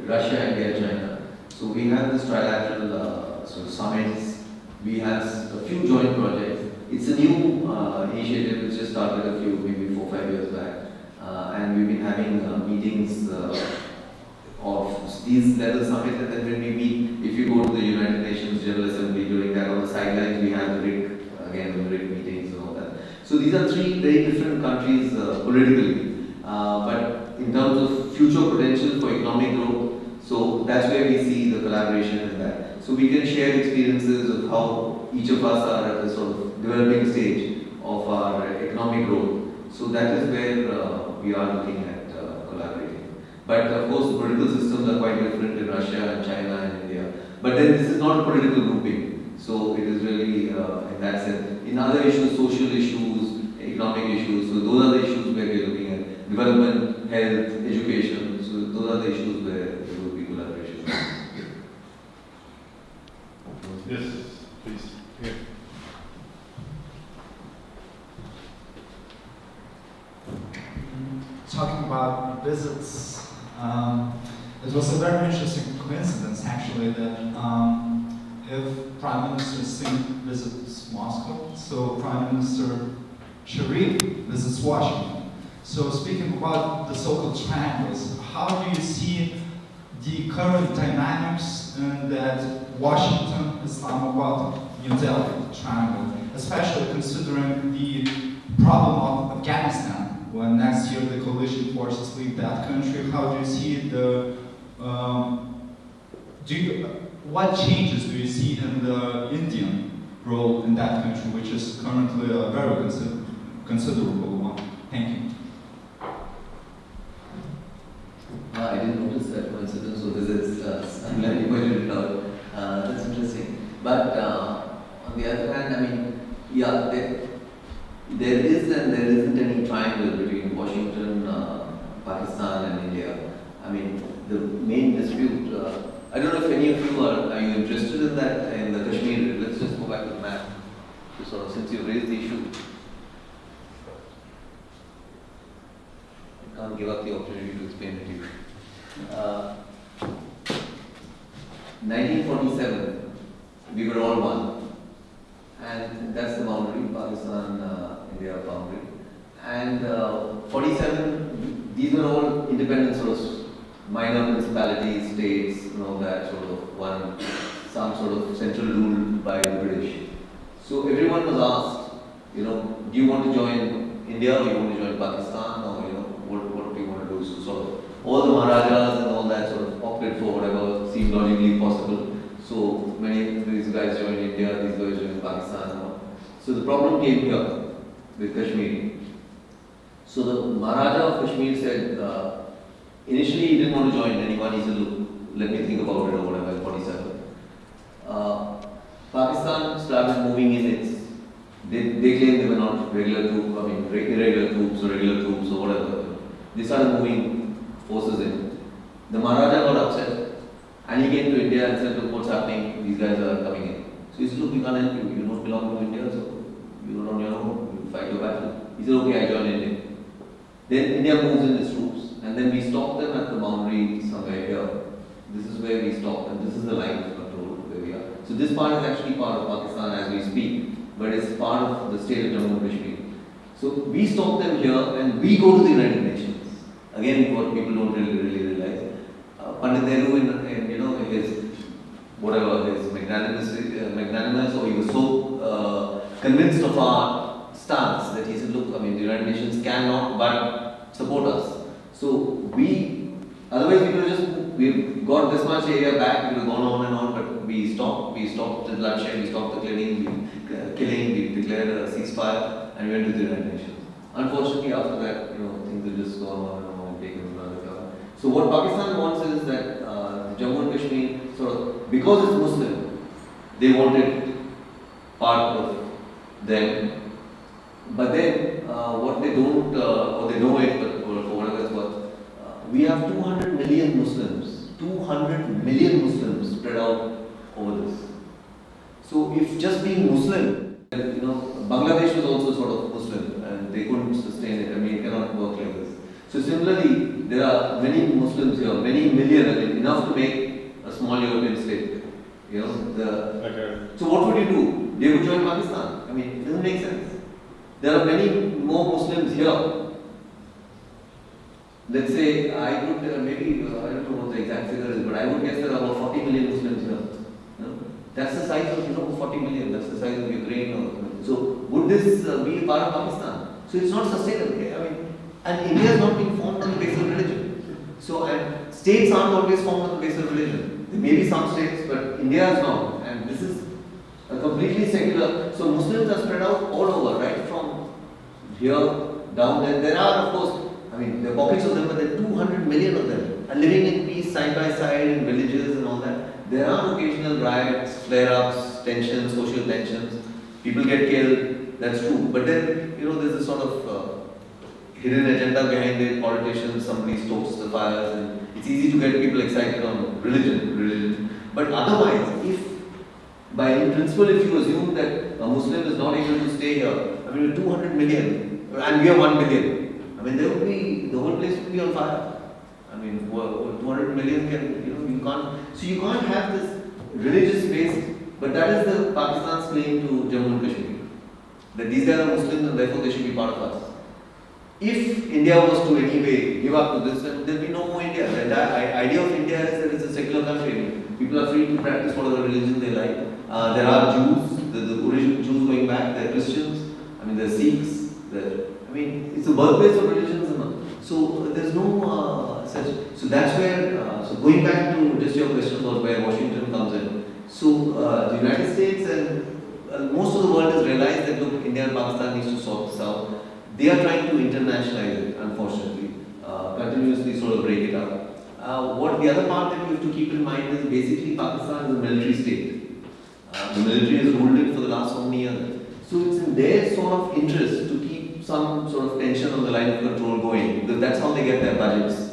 Russia, India, China. So we have this trilateral sort of summits. We have a few joint projects. it's a new initiative which just started a few, maybe 4-5 years back. And we've been having meetings of these level summits, and then when we meet, if you go to the United Nations General Assembly, during that on the sidelines we have the RIC, again the RIC meetings and all that. So these are three very different countries politically, but in terms of future potential for economic growth, so that's where we see the collaboration in that. So we can share experiences of how each of us are at the sort of developing stage of our economic growth. So that is where we are looking at collaborating. But of course, the political systems are quite different in Russia and China and India. But then this is not a political grouping. So it is really in that sense. In other issues, social issues, economic issues, so those are the issues where we are looking at development, health, education. So those are the issues where there will be collaboration. Yes, please. Yeah. Talking about visits, it was a very interesting coincidence actually that if Prime Minister Singh visits Moscow, so Prime Minister Sharif visits Washington. So speaking about the so-called triangles, how do you see the current dynamics in that Washington, Islamabad, New Delhi triangle, especially considering the problem of Afghanistan? When next year the coalition forces leave that country, how do you see the, what changes do you see in the Indian role in that country, which is currently a very considerable one? Thank you. I didn't notice that coincidence of visits. I'm glad you pointed it out. That's interesting. But on the other hand, I mean, yeah, there is and there isn't any triangle between Washington, Pakistan and India. I mean, the main dispute, I don't know if any of you are you interested in that, in the Kashmir? Let's just go back to the map, to sort of, since you raised the issue. I can't give up the opportunity to explain it to you. 1947, we were all one. And that's the boundary, Pakistan-India boundary. And 47, these were all independent sort of minor municipalities, states, and all that sort of one, some sort of central rule by the British. So everyone was asked, you know, do you want to join India or you want to join Pakistan, or you know, what do you want to do? So sort of all the Maharajas and all that sort of opted for whatever seemed logically possible. So many of these guys joined India, these guys joined Pakistan. So the problem came here with Kashmir. So the Maharaja of Kashmir said, initially he didn't want to join anyone. He said, look, let me think about it or whatever, 47. Pakistan started moving in its, they claimed they were not regular troops, I mean irregular troops or regular troops or whatever. They started moving forces in. The Maharaja got upset. And he came to India and said, look, what's happening? These guys are coming in. So he said, look, we can't help you. You don't belong to India, so you're on your own. You fight your battle. He said, okay, I join India. Then India moves in its troops. And then we stop them at the boundary somewhere here. This is where we stop, and this is the line of control where we are. So this part is actually part of Pakistan as we speak, but it's part of the state of Jammu and Kashmir. So we stop them here and we go to the United Nations. Again, what people don't really realize. Pandit Nehru in you know, his whatever, his magnanimous, or he was so convinced of our stance that he said, look, I mean, the United Nations cannot but support us. So we, otherwise we could have just, we've got this much area back, we could have gone on and on, but we stopped the bloodshed, we stopped the killing, we declared a ceasefire, and we went to the United Nations. Unfortunately, after that, you know, things have just gone on and on and taken another cover. So what Pakistan wants is that Jammu and Kashmir, sort of, because it's Muslim, they wanted part of them. But then, what they don't, or they know it, but for whatever it's worth, we have 200 million Muslims, 200 million Muslims spread out over this. So if just being Muslim, you know, Bangladesh was also sort of Muslim, and they couldn't sustain it. I mean, it cannot work like this. So similarly, there are many Muslims here, many million, I mean, enough to make a small European state. You know, so what would you do? they would join Pakistan. I mean, it doesn't make sense. There are many more Muslims here. Let's say I would maybe, I don't know what the exact figure is, but I would guess there are about 40 million Muslims here. You know? That's the size of, 40 million, that's the size of Ukraine. So would this be a part of Pakistan? So it's not sustainable. Okay? I mean, and India has not been formed on the basis of religion. So, and states aren't always formed on the basis of religion. There may be some states, but India is not. And this is a completely secular. So Muslims are spread out all over, right? From here down there. There are, of course, I mean, there are pockets of them, but there are 200 million of them. And living in peace side by side in villages and all that. There are occasional riots, flare-ups, tensions, social tensions. People get killed, that's true. But then, there's a sort of hidden agenda behind it. Politicians, somebody stokes the fires, and it's easy to get people excited on religion. But otherwise, if by principle, if you assume that a Muslim is not able to stay here, I mean, 200 million, and we are 1 billion, I mean, there would be, the whole place would be on fire. I mean, 200 million you can't, so you can't have this religious based, but that is the Pakistan's claim to Jammu and Kashmir. That these guys are Muslims and therefore they should be part of us. If India was to anyway give up to this, then there will be no more India. The idea of India is that it's a secular country. People are free to practice whatever religion they like. There are Jews, the original Jews going back, there are Christians, I mean, there are Sikhs, it's the birthplace of religions. So there's no such. So that's where, so going back to just your question about where Washington comes in. So the United States and most of the world has realized that, look, India and Pakistan needs to sort this out. They are trying to internationalize it, unfortunately, continuously sort of break it up. What the other part that you have to keep in mind is basically Pakistan is a military state. The military has ruled it for the last so many years. So it's in their sort of interest to keep some sort of tension on the line of control going, because that's how they get their budgets.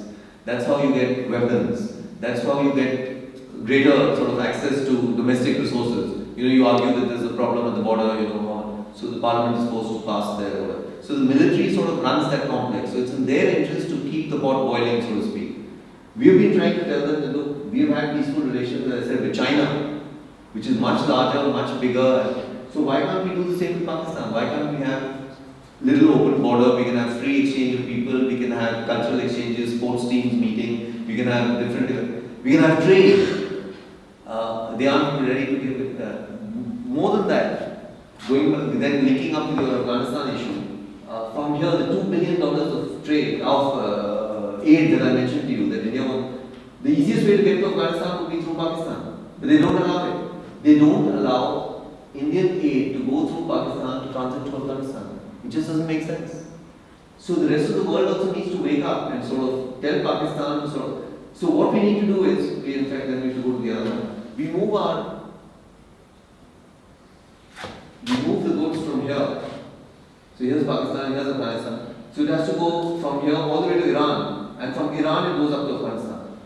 That's how you get weapons. That's how you get greater sort of access to domestic resources. You argue that there's a problem at the border, so the parliament is forced to pass there or whatever. So the military sort of runs that complex. So it's in their interest to keep the pot boiling, so to speak. We have been trying to tell them that, look, we have had peaceful relations, as I said, with China, which is much larger, much bigger. So why can't we do the same with Pakistan? Why can't we have little open border? We can have free exchange of people. We can have cultural exchanges, sports teams meeting. We can have we can have trade. They aren't ready to give it. More than that, then linking up with your Afghanistan issue. From here, the $2 billion of trade, aid that I mentioned to you, that India wants, the easiest way to get to Afghanistan would be through Pakistan. But they don't allow it. They don't allow Indian aid to go through Pakistan to transit to Afghanistan. It just doesn't make sense. So the rest of the world also needs to wake up and sort of tell Pakistan to sort of. So what we need to do is, in fact, then we should go to the other one. We move the goods from here. So here's Pakistan, here's Afghanistan. So it has to go from here all the way to Iran, and from Iran it goes up to Afghanistan,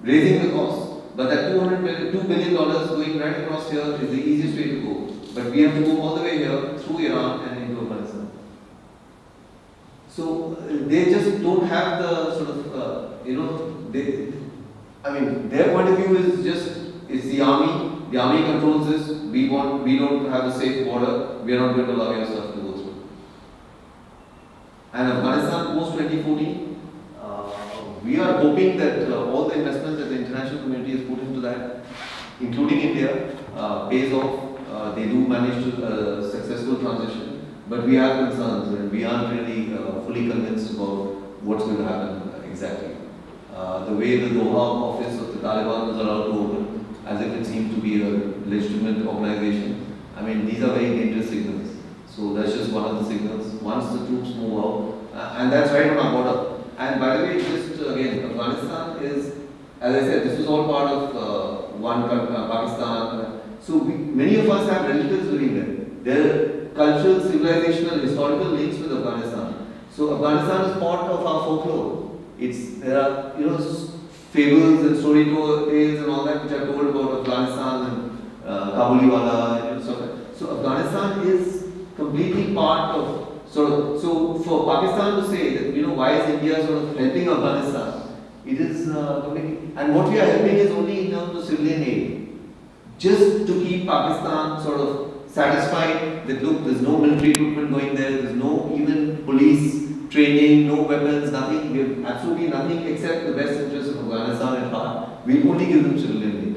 raising the cost. But that $2 billion going right across here is the easiest way to go. But we have to go all the way here through Iran and into Afghanistan. So they just don't have the sort of, their point of view is just, it's the army. The army controls this. We don't have a safe border. We are not going to allow your stuff to go through. And Afghanistan post 2014, we are hoping that all the investments that the international community has put into that, including India, pays off. They do manage to successful transition, but we have concerns and we aren't really fully convinced about what's going to happen exactly. The way the Doha office of the Taliban was allowed to open, as if it seemed to be a legitimate organization. I mean, these are very dangerous signals. So that's just one of the signals. Once the troops move out, and that's right on our border. And by the way, just again, Afghanistan is, as I said, this was all part of one country, Pakistan. So many of us have relatives living there. There are cultural, civilizational, historical links with Afghanistan. So Afghanistan is part of our folklore. There are fables and story tales and all that which are told about Afghanistan and Kabuliwala and stuff. So Afghanistan is completely part of so for Pakistan to say that why is India sort of helping Afghanistan? It is completely, and what we are helping is only in terms of civilian aid, just to keep Pakistan sort of satisfied that look, there's no military equipment going there, there's no even police training, no weapons, nothing. We have absolutely nothing except the best interests of Afghanistan at heart. We only give them civilian aid.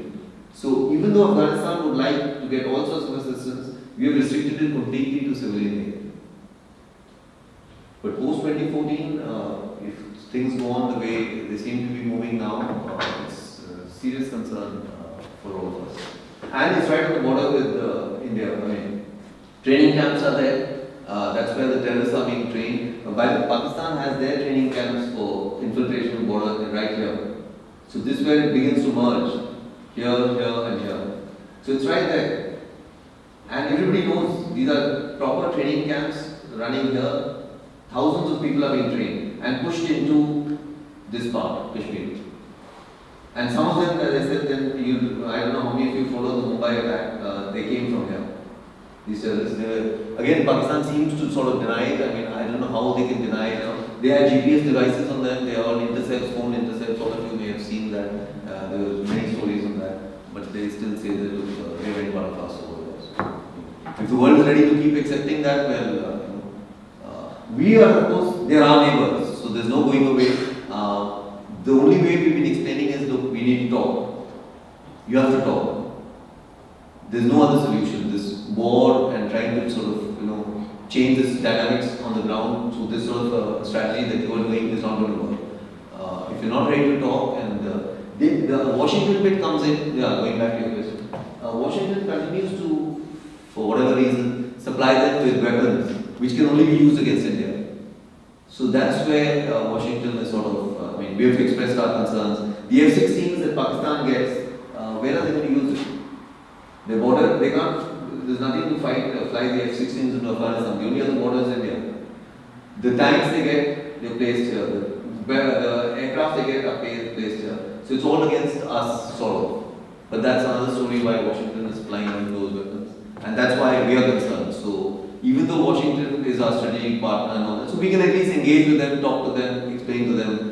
So even though Afghanistan would like to get all sorts of assistance, we have restricted it completely to civilian aid. But post 2014, if things go on the way they seem to be moving now, it's a serious concern for all of us. And it's right on the border with India. I mean, training camps are there. That's where the terrorists are being trained. While Pakistan has their training camps for infiltration of border right here. So this is where it begins to merge. Here, here and here. So it's right there. And everybody knows these are proper training camps running here. Thousands of people are being trained and pushed into this part, Kashmir. And some of them, as I said, then I don't know how many of you follow the Mumbai attack, they came from here. These terrorists, again, Pakistan seems to sort of deny it. I mean, I don't know how they can deny it. They had GPS devices on them, they all intercepts, phone intercepts, all of you may have seen that. There were many stories on that, but they still say that look, they're very part of us over there. So, if the world is ready to keep accepting that, well, we are, of course, they are our neighbors, so there's no going away. The only way we've been explaining is, look, we need to talk. You have to talk. There's no other solution. This war and trying to sort of, change this dynamics on the ground through this sort of strategy that you are doing is not going to work. If you're not ready to talk, and the Washington bit comes in, going back to your question, Washington continues to, for whatever reason, supply them with weapons which can only be used against India. So that's where Washington is sort of, we have expressed our concerns. The F-16s that Pakistan gets, where are they going to use it? The border, they can't, there's nothing to fly the F-16s into Afghanistan. The only other border is India. The tanks they get, they're placed here. The aircraft they get are placed here. So it's all against us, sort of. But that's another story why Washington is flying in those weapons. And that's why we are concerned. So even though Washington is our strategic partner and all that, so we can at least engage with them, talk to them, explain to them,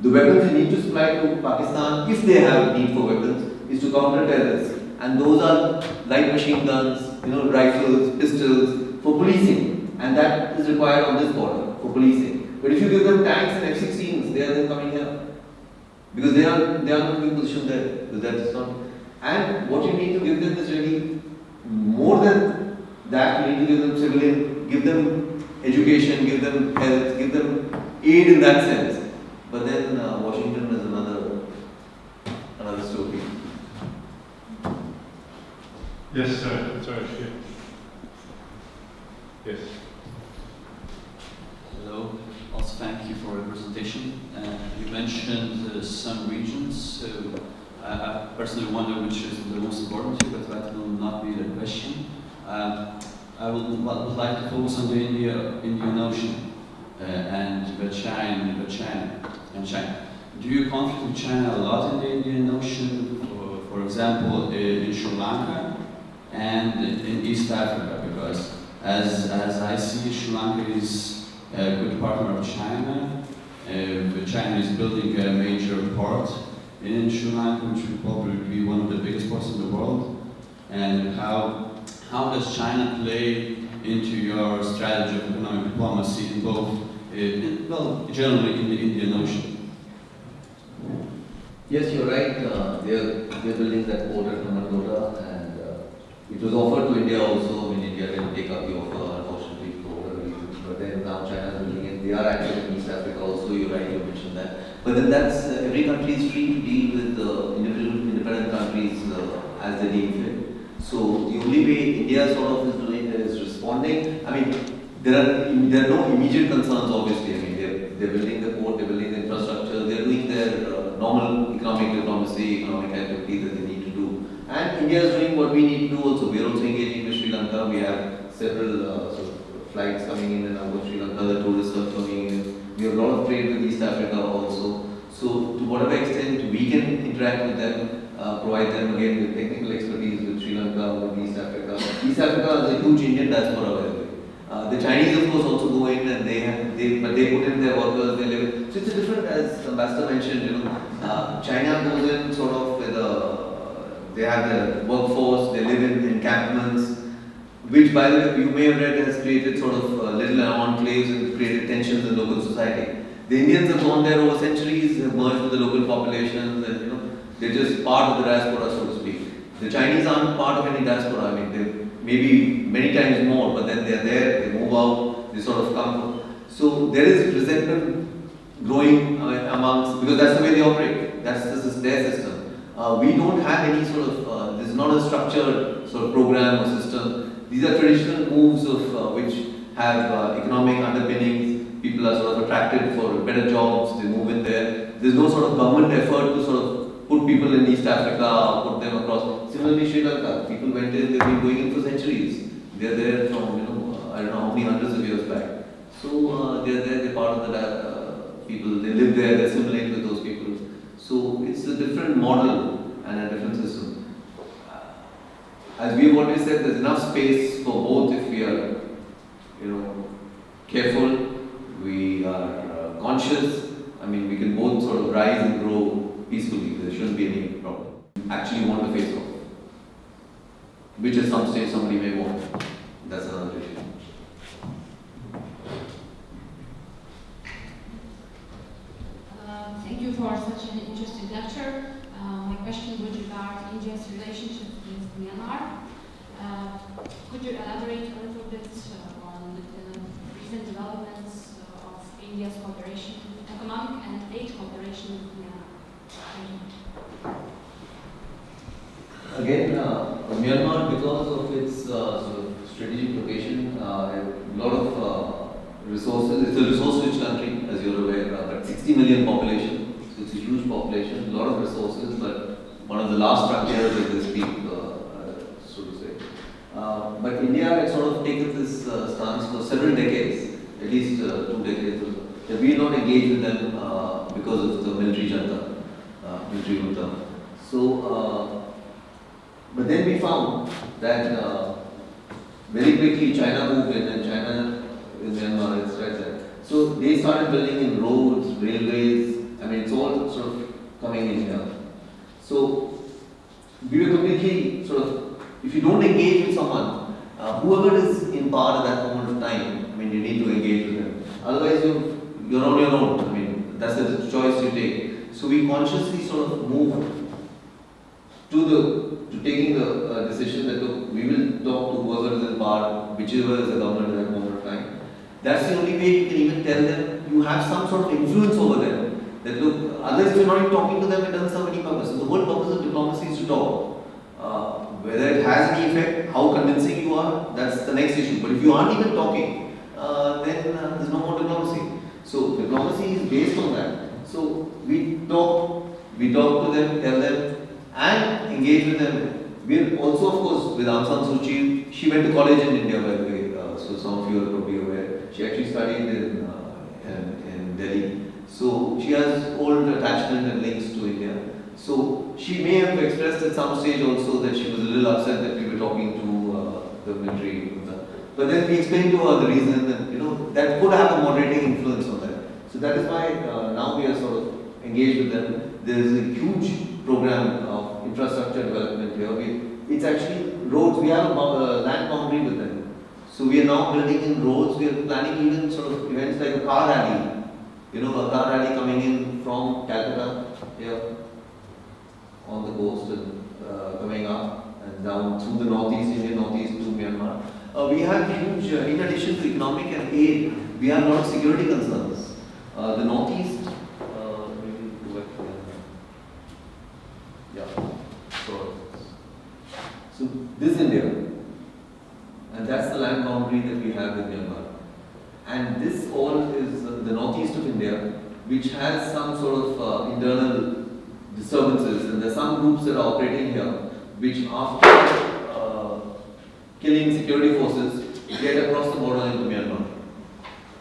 the weapons they need to supply to Pakistan, if they have need for weapons, is to counter terrorists. And those are light machine guns, rifles, pistols, for policing. And that is required on this border, for policing. But if you give them tanks and F-16s, they are then coming here. Because they are not being positioned there. Because that is not. And what you need to give them is really more than that. You need to give them civilian, give them education, give them health, give them aid in that sense. But then Washington is another story. Yes, sir. Sorry, yes. Hello. Also, thank you for the presentation. You mentioned some regions. I personally wonder which is the most important here, but that will not be the question. I would like to focus on the Indian Ocean and China. Do you conflict with China a lot in the Indian Ocean? For example, in Sri Lanka and in East Africa, because as I see, Sri Lanka is a good partner of China. China is building a major port in Sri Lanka, which will probably be one of the biggest ports in the world. And how does China play into your strategy of economic diplomacy in both, generally in the Indian Ocean? Yes, you're right. They're building that port at Hambantota, and it was offered to India also. India didn't take up the offer, unfortunately, for whatever reason. But then now China is building it. They are active in East Africa also. You're right, you mentioned that. But then that's every country is free to deal with independent countries as they deem fit. So the only way India sort of is doing is responding. There are no immediate concerns, obviously. They're building the port, they're building the infrastructure, they're doing their normal economic diplomacy, economic activity that they need to do. And India is doing what we need to do also. We are also engaging with Sri Lanka. We have several flights coming in and out of Sri Lanka, the tourists are coming in. We have a lot of trade with East Africa also. So to whatever extent we can interact with them, provide them again with technical expertise with Sri Lanka, with East Africa. East Africa is a huge Indian diaspora, by the way. The Chinese, of course, also go in and they put in their workers, they live in. So it's a different, as Ambassador mentioned, China goes in sort of with they have their workforce, they live in encampments, which by the way you may have read has created sort of little enclaves and created tensions in local society. The Indians have gone there over centuries, have merged with the local populations, and they're just part of the diaspora, so to speak. The Chinese aren't part of any diaspora. I mean, they maybe many times more, but then they're there, they move out, they sort of come. So there is resentment growing amongst, because that's the way they operate. This is their system. We don't have any sort of, this is not a structured sort of program or system. These are traditional moves of which have economic underpinnings. People are sort of attracted for better jobs, they move in there. There's no sort of government effort to sort of put people in East Africa or put them across. Similarly, Sri Lanka, people went in, they've been going in for centuries. They're there from, I don't know how many hundreds of years back. So they're there, they're part of the people, they live there, they assimilate with those people. So it's a different model and a different system. As we've always said, there's enough space for both if we are, careful, we are conscious. I mean, we can both sort of rise and grow peacefully. There shouldn't be any problem. Actually want to face off, which at some stage somebody may want. That's another issue. Thank you for such an interesting lecture. My question would regard India's relationship with Myanmar. Could you elaborate a little bit on the recent developments of India's cooperation, economic and aid cooperation with Myanmar? Thank you. Again, Myanmar, because of its sort of strategic location, a lot of resources. It's a resource-rich country, as you're aware, but 60 million population, so it's a huge population, a lot of resources, but one of the last frontiers as they speak, so to say. But India had sort of taken this stance for several decades, at least 2 decades or so, that we not engage with them because of the military junta, military junta. So, but then we found that very quickly China moved in, and China in Myanmar is right there. So they started building in roads, railways. I mean, it's all sort of coming in here. So we were completely sort of, if you don't engage with someone, whoever is in power at that moment of time, I mean, you need to engage with them. Otherwise, you're on your own. I mean, that's the choice you take. So we consciously sort of moved to taking the decision that look, we will talk to whoever is in power, whichever is the government at that moment of time. That's the only way you can even tell them you have some sort of influence over them. That look, otherwise if you're not even talking to them, it doesn't serve any purpose. So the whole purpose of diplomacy is to talk. Whether it has any effect, how convincing you are, that's the next issue. But if you aren't even talking, then there's no more diplomacy. So diplomacy is based on that. So we talk to them, tell them, and engage with them. We're also, of course, with Aung San Suu Kyi, she went to college in India, by the way, so some of you are probably aware. She actually studied in Delhi. So she has old attachment and links to India. So she may have expressed at some stage also that she was a little upset that we were talking to the military. But then we explained to her the reason, and that could have a moderating influence on that. So that is why now we are sort of engaged with them. There is a huge program of infrastructure development here. It's actually roads. We have a land boundary with them. So we are now building in roads. We are planning even sort of events like a car rally. A car rally coming in from Calcutta here on the coast and coming up and down through the northeast, Indian northeast to Myanmar. We have huge, in addition to economic and aid, we have a lot of security concerns. The northeast, maybe go back to so this is India, and that's the land boundary that we have with Myanmar. And this all is the northeast of India, which has some sort of internal disturbances, and there are some groups that are operating here, which after killing security forces, get across the border into Myanmar.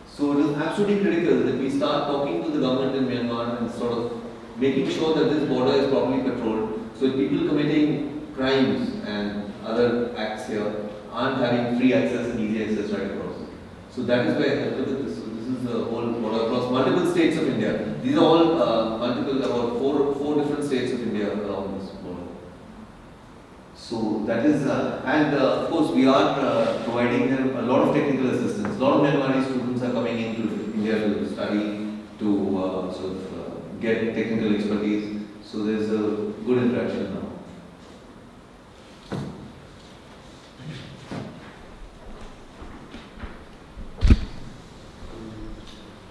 So it is absolutely critical that we start talking to the government in Myanmar and sort of making sure that this border is properly patrolled, so that people committing crimes and other acts here aren't having free access and easy access right across. So that is where, look at this. So this is the whole border across multiple states of India. These are all about four different states of India around this border. So that is, and of course we are providing them a lot of technical assistance. A lot of Myanmari students are coming into India to study, to get technical expertise. So there's a good interaction now.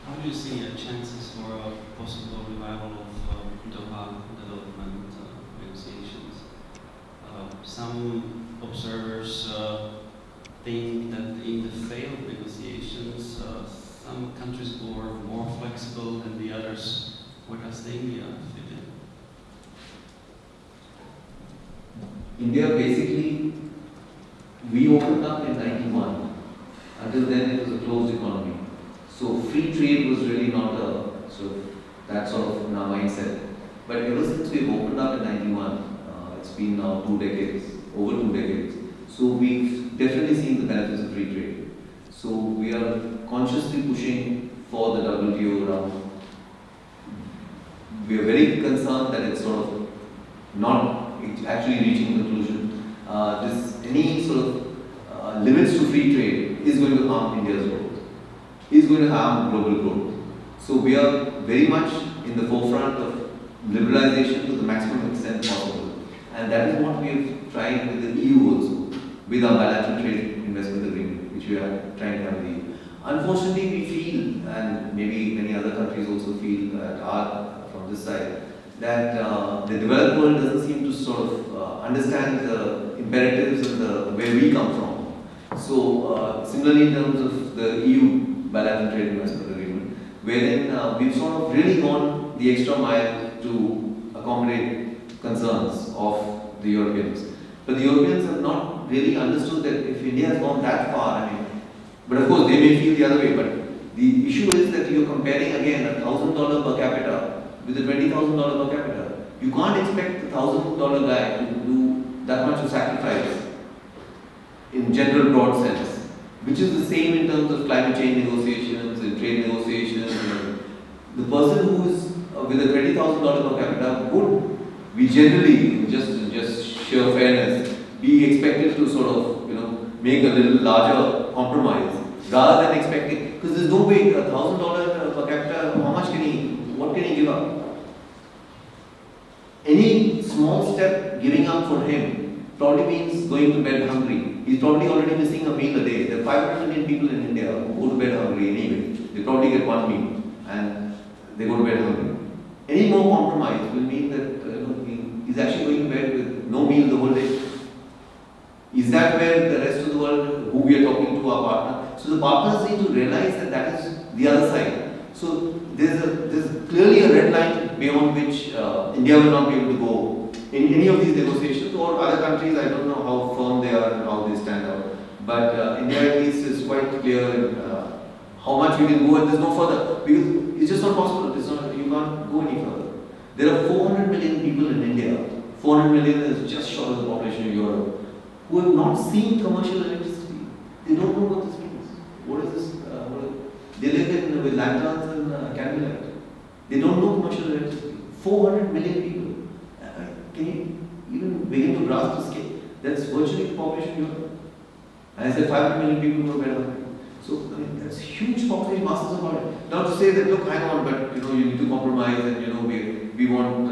How do you see chances for a possible revival of Doha development negotiations? Some observers think that in the failed negotiations, some countries were more flexible than the others. Where does India fit in? India basically, we opened up in 91. Until then it was a closed economy. So free trade was really not that sort of in our mindset. But ever since we've opened up in 91, it's been now 2 decades, over 2 decades. So we've definitely seen the benefits of free trade. So we are consciously pushing for the WTO around. We are very concerned that it's sort of not actually reaching conclusion. Any sort of limits to free trade is going to harm India's growth, is going to harm global growth. So we are very much in the forefront of liberalization to the maximum extent possible. And that is what we have tried with the EU also, with our bilateral trade investment agreement, which we are trying to have with the EU. Unfortunately, we feel, and maybe many other countries also feel from this side, that the developed world doesn't seem to sort of understand the imperatives and where we come from. So similarly in terms of the EU bilateral trade investment agreement, wherein we've sort of really gone the extra mile to accommodate concerns of the Europeans. But the Europeans have not really understood that if India has gone that far, but of course they may feel the other way, but the issue is that you're comparing again $1,000 per capita with a $20,000 per capita. You can't expect the $1,000 guy to do that much of sacrifice in general broad sense, which is the same in terms of climate change negotiations and trade negotiations. The person who is with a $20,000 per capita would be generally, just sheer fairness, be expected to sort of make a little larger compromise rather than expecting, because there's no way $1,000 per capita, what can he give up? Any small step giving up for him probably means going to bed hungry. He's probably already missing a meal a day. There are 500 million people in India who go to bed hungry anyway. They probably get one meal and they go to bed hungry. Any more compromise will mean that he's actually going to bed with no meal the whole day. Is that where the rest of the world, who we are talking to, our partner? So the partners need to realize that that is the other side. So there's clearly a red line beyond which India will not be able to go in any of these negotiations, or other countries. I don't know how firm they are and how they stand out. But India at least is quite clear in how much we can go, and there's no further, because it's just not possible. You can't go any further. There are 400 million people in India. 400 million is just short of the population of Europe, who have not seen commercial electricity. They don't know what this means. What is this? They live with lanterns and candlelight. They don't know commercial electricity. 400 million people. Can you even begin to grasp the scale? That's virtually the population of Europe. And I said 500 million people go better. So that's huge population, masses about it. Now to say that, look, hang on, but you need to compromise, and we want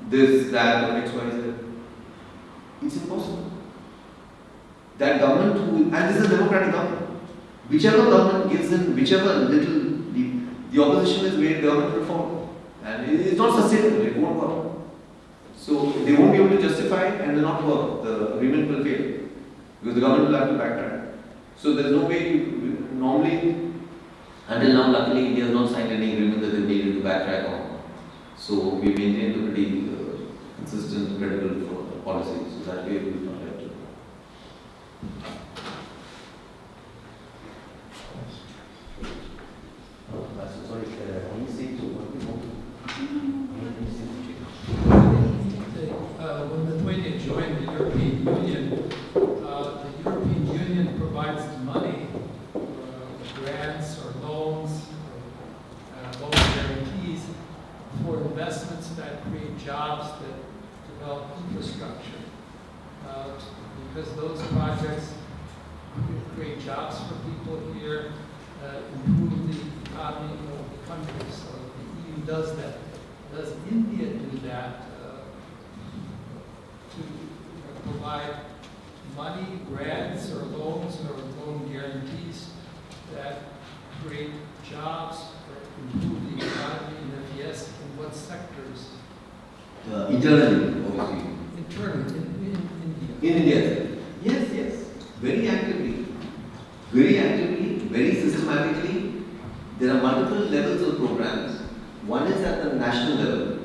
this, that, or X, Y, Z. It's impossible. That government, and this is a democratic government. Whichever government gives in, whichever little the opposition is made, the government will follow. And it's not sustainable, it won't work. So they won't be able to justify it and will not work. The agreement will fail. Because the government will have to backtrack. So there's no way, normally, until now, luckily, India has not signed any agreement that they needed to backtrack on. So we maintained a pretty consistent, credible policy. So that way we will not have to. Sorry, can you say to what we want? When Lithuania joined the European Union provides money, grants or loans, or loan guarantees for investments that create jobs that develop infrastructure. because those projects create jobs for people here, improve the economy of the country. So the EU does that. Does India do that to provide money, grants, or loans, or loan guarantees that create jobs or improve the economy? And if yes, in what sectors? Internally, obviously. Internally, in India. In India, yes. Very actively, very systematically. There are multiple levels of programs. One is at the national level,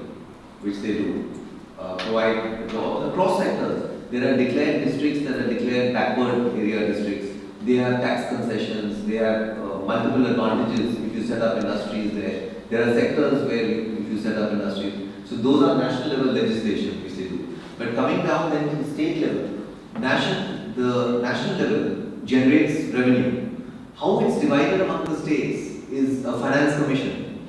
which they do, provide jobs across sectors. There are declared districts that are declared backward area districts. They have tax concessions, they have multiple advantages if you set up industries there. There are sectors where if you set up industries. So those are national level legislation which they do. But coming down then to the state level, the national level generates revenue. How it's divided among the states is a finance commission.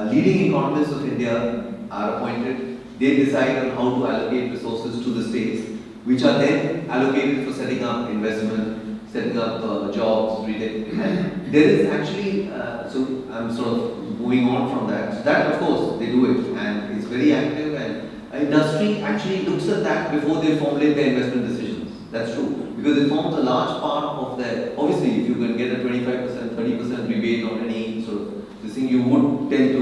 Leading economists of India are appointed. They decide on how to allocate resources to the states, which are then allocated for setting up investment, setting up jobs, retail. And there is actually, so I'm sort of moving on from that. So that, of course, they do it, and it's very active, and industry actually looks at that before they formulate their investment decisions. That's true, because it forms a large part of their, obviously, if you can get a 25%, 30% rebate on any sort of this thing, you would tend to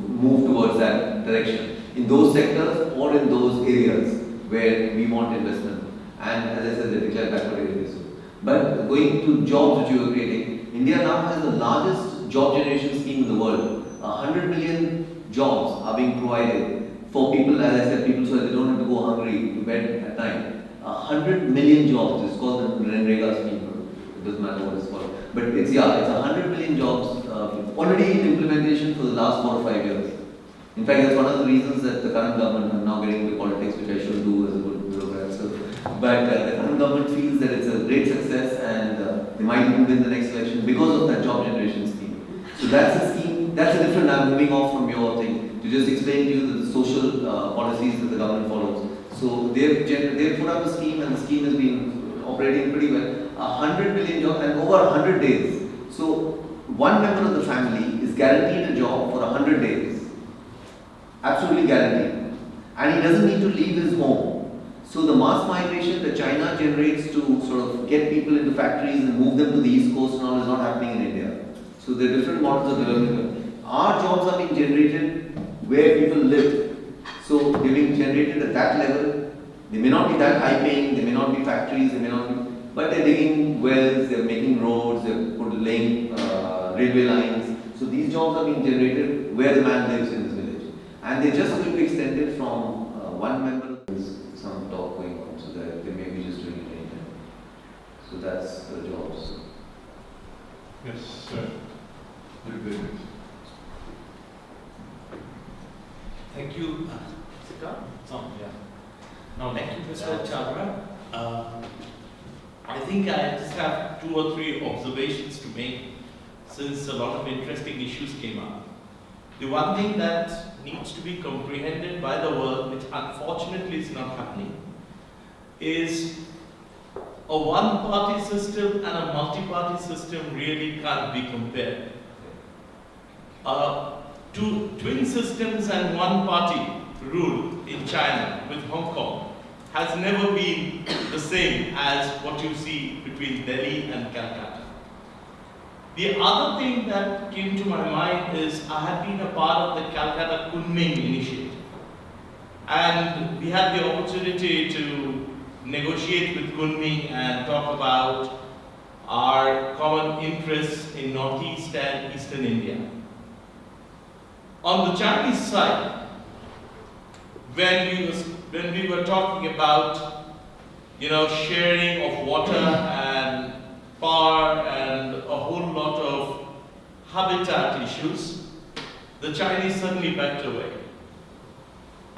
move towards that direction in those sectors or in those areas where we want investment. And as I said, they declare backward areas. But going to jobs which you are creating, India now has the largest job generation scheme in the world. 100 million jobs are being provided for people, as I said, people so that they don't have to go hungry to bed at night. 100 million jobs. It's called the Renrega scheme. It doesn't matter what it's called. But it's 100 million jobs already in implementation for the last 4 or 5 years. In fact, that's one of the reasons that the current government, I'm now getting into politics, which I should do as a good bureaucrat. So, but the current government feels that it's a great success and they might even win the next election because of that job generation scheme. So that's a scheme, that's a different, I'm moving off from your thing, to just explain to you the social policies that the government follows. So they've put up a scheme and the scheme has been operating pretty well. 100 million jobs and over 100 days. So one member of the family is guaranteed a job for 100 days. Absolutely guaranteed. And he doesn't need to leave his home. So the mass migration that China generates to sort of get people into factories and move them to the East Coast and all is not happening in India. So there are different models of development. Our jobs are being generated where people live. So they're being generated at that level. They may not be that high paying, they may not be factories, they may not be, but they're digging wells, they're making roads, they're laying railway lines. So these jobs are being generated where the man lives in this village. And they're just going to be extended from one member. There's some talk going on, so that they may be just doing it anytime. So that's the jobs. Yes, sir. Thank you. Sit down? Oh, yeah. Now, thank you, Mr. Chhabra. I think I just have 2 or 3 observations to make since a lot of interesting issues came up. The one thing that needs to be comprehended by the world, which unfortunately is not happening, is a one-party system and a multi-party system really can't be compared. Two twin systems and one-party rule in China with Hong Kong has never been the same as what you see between Delhi and Calcutta. The other thing that came to my mind is I had been a part of the Calcutta Kunming initiative, and we had the opportunity to negotiate with Kunming and talk about our common interests in Northeast and Eastern India. On the Chinese side, when we were talking about, sharing of water and power and a whole lot of habitat issues, the Chinese suddenly backed away.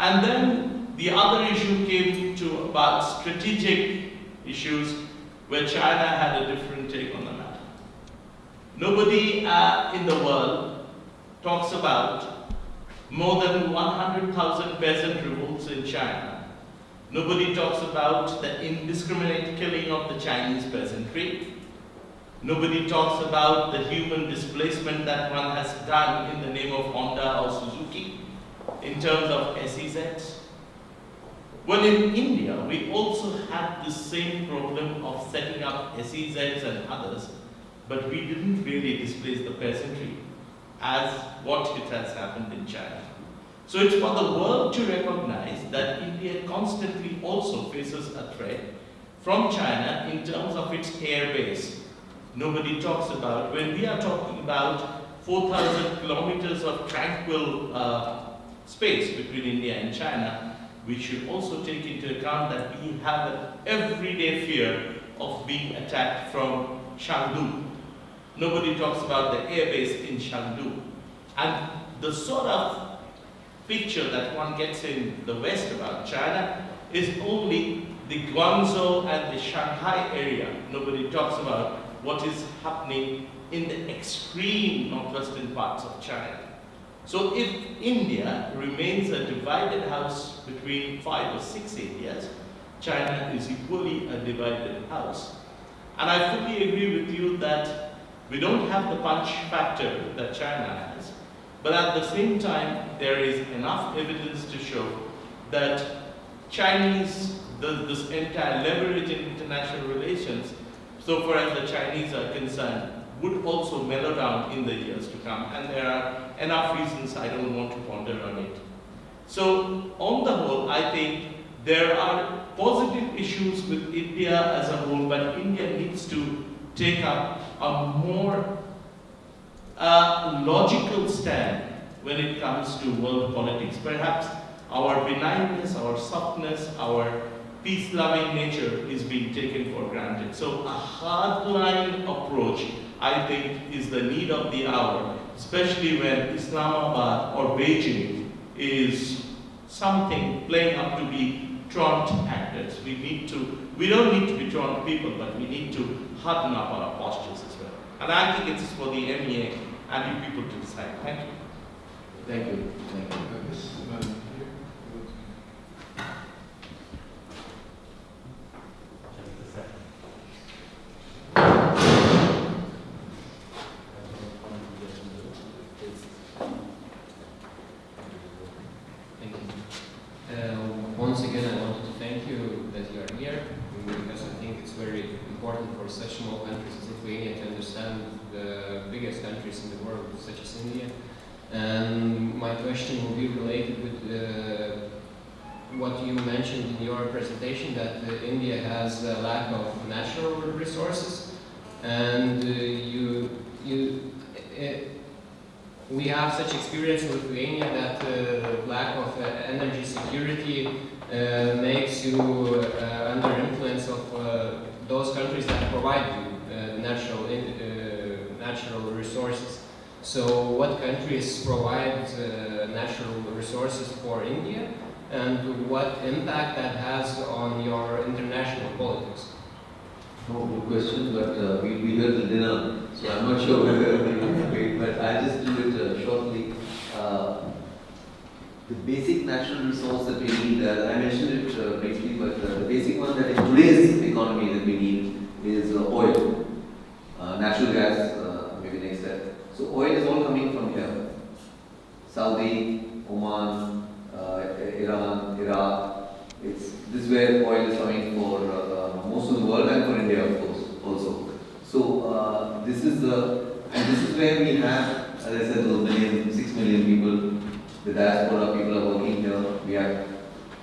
And then the other issue came to about strategic issues where China had a different take on the matter. Nobody in the world talks about more than 100,000 peasant revolts in China Nobody talks about the indiscriminate killing of the Chinese peasantry. Nobody talks about the human displacement that one has done in the name of Honda or Suzuki in terms of SEZs. Well, in India, we also had the same problem of setting up SEZs and others, but we didn't really displace the peasantry as what it has happened in China. So it's for the world to recognize that India constantly also faces a threat from China in terms of its air base. Nobody talks about, when we are talking about 4,000 kilometers of tranquil space between India and China, we should also take into account that we have an everyday fear of being attacked from Chengdu. Nobody talks about the airbase in Chengdu. And the sort of picture that one gets in the West about China is only the Guangzhou and the Shanghai area. Nobody talks about what is happening in the extreme northwestern parts of China. So if India remains a divided house between 5 or 6 areas, China is equally a divided house. And I fully agree with you that we don't have the punch factor that China has, but at the same time, there is enough evidence to show that Chinese, this entire leverage in international relations, so far as the Chinese are concerned, would also mellow down in the years to come, and there are enough reasons I don't want to ponder on it. So, on the whole, I think there are positive issues with India as a whole, but India needs to take up a more logical stand when it comes to world politics. Perhaps our benignness, our softness, our peace-loving nature is being taken for granted. So a hardline approach, I think, is the need of the hour, especially when Islamabad or Beijing is something playing up to be truant actors. We don't need to be truant people, but we need to harden up our postures as well. And I think it's for the MEA and you people to decide. Thank you. Thank you. Thank you. Once again, I wanted to thank you that you are here, because I think it's very important for such small countries as Lithuania to understand the biggest countries in the world, such as India. And my question will be related with what you mentioned in your presentation, that India has a lack of natural resources, and we have such experience in Lithuania that lack of energy security makes you under influence of those countries that provide you natural resources. So what countries provide natural resources for India, and what impact that has on your international politics? No, good question, but we'll be here till dinner, so I'm not sure whether we will wait, but I'll just do it shortly. The basic natural resource that we need, I mentioned it briefly, but the basic one that in today's economy that we need is oil, natural gas, maybe next step. So oil is all coming from here. Saudi, Oman, Iran, Iraq. This is where oil is coming for most of the world and for India, of course, also. So this is where we have, as I said, those 6 million people. The diaspora people are working here. We have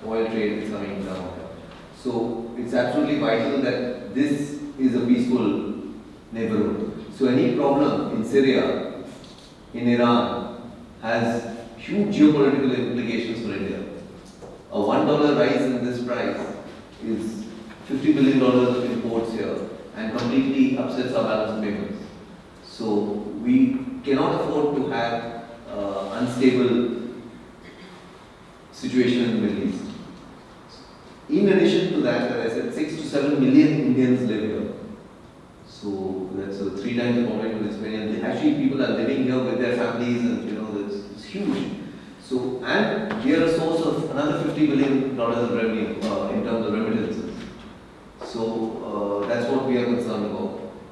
oil trade is coming down here. So it's absolutely vital that this is a peaceful neighborhood. So any problem in Syria, in Iran, has huge geopolitical implications for India. A $1 rise in this price is $50 billion of imports here and completely upsets our balance of payments. So we cannot afford to have unstable situation in the Middle East. In addition to that, as I said, 6 to 7 million Indians live here. So that's 3 times the population of this many. Actually, people are living here with their families, and it's huge. So, and we are a source of another $50 billion of revenue in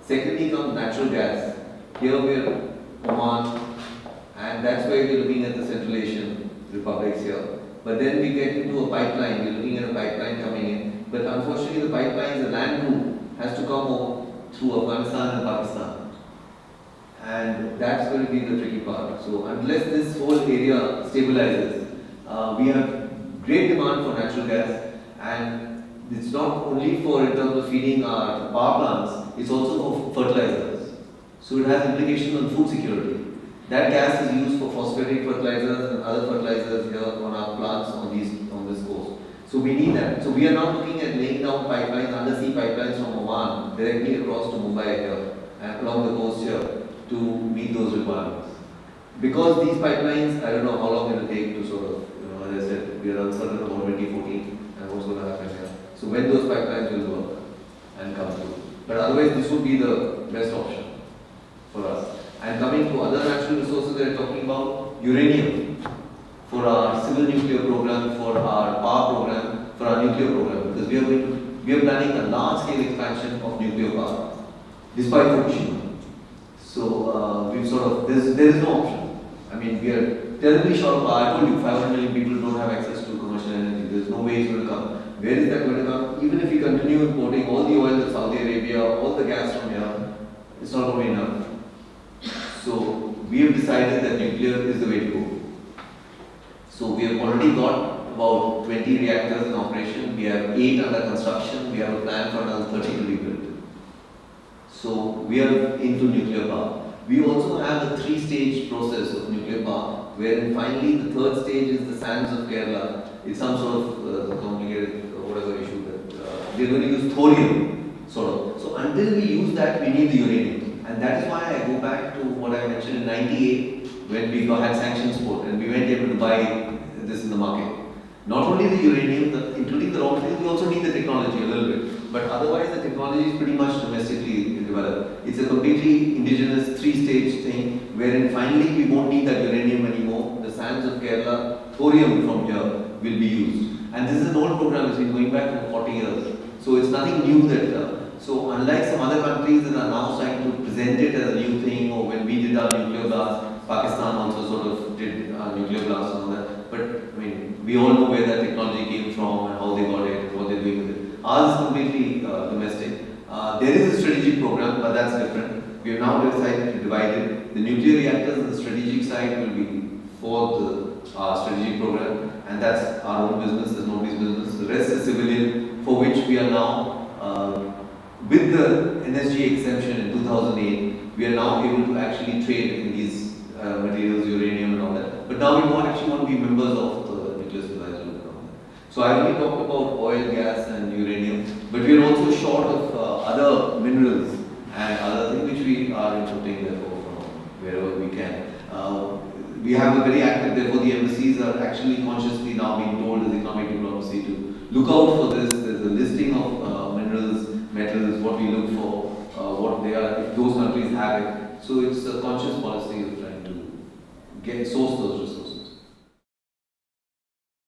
Secondly comes natural gas. Here we are Oman, and that's where we're looking at the Central Asian republics here. But then we get into a pipeline, we're looking at a pipeline coming in. But unfortunately the pipeline, the land route has to come over through Afghanistan and Pakistan. And that's going to be the tricky part. So unless this whole area stabilizes, we have great demand for natural gas, and it's not only for in terms of feeding our power plants, it's also for fertilizers. So it has implications on food security. That gas is used for phosphatic fertilizers and other fertilizers here on our plants on this coast. So we need that. So we are now looking at laying down pipelines, undersea pipelines from Oman directly across to Mumbai here and along the coast here to meet those requirements. Because these pipelines, I don't know how long it will take to sort of, as I said, we are uncertain about 2014 and what's going to happen here. So when those pipelines will work and come through. But otherwise, this would be the best option for us. And coming to other natural resources that we're talking about, uranium for our civil nuclear program, for our power program, for our nuclear program, because we are planning a large-scale expansion of nuclear power, despite Fukushima. So we've sort of there is no option. I mean, we are terribly short of power. I told you, 500 million people don't have access to commercial energy. There's no way it's going to come. Where is that going to come? Even if we continue importing all the oil of Saudi Arabia, all the gas from here, it's not going to be enough. So we have decided that nuclear is the way to go. So we have already got about 20 reactors in operation. We have 8 under construction. We have a plan for another 30 to be built. So we are into nuclear power. We also have a 3-stage process of nuclear power, wherein finally the 3rd stage is the sands of Kerala. It's some sort of complicated whatever issue that we're going to use thorium, sort of. So until we use that, we need the uranium. And that is why I go back to what I mentioned in '98 when we had sanctions put and we weren't able to buy this in the market. Not only the uranium, including the raw materials, we also need the technology a little bit. But otherwise, the technology is pretty much domestically developed. It's a completely indigenous 3-stage thing wherein finally we won't need that uranium anymore. The sands of Kerala, thorium from here will be used. And this is an old program, it's been going back for 40 years. So it's nothing new that. So unlike some other countries that are now trying to present it as a new thing, or when we did our nuclear blast, Pakistan also sort of did nuclear blasts and all that. But I mean, we all know where that technology came from and how they got it and what they're doing with it. Ours is completely domestic. There is a strategic program, but that's different. We have now decided to divide it. The nuclear reactors on the strategic side will be for our strategic program, and that's our own business, there's nobody's business. The rest is civilian, for which we are now, with the NSG exemption in 2008, we are now able to actually trade in these materials, uranium and all that. But now we actually want to be members of the nuclear supervisory group and all that. So I only talked about oil, gas and uranium, but we are also short of other minerals and other things which we are importing therefore from wherever we can. We have a very active, therefore the embassies are actually consciously now being told as economic diplomacy to look out for this. There's a listing of minerals, metals, what we look for, what they are, if those countries have it. So it's a conscious policy of trying to source those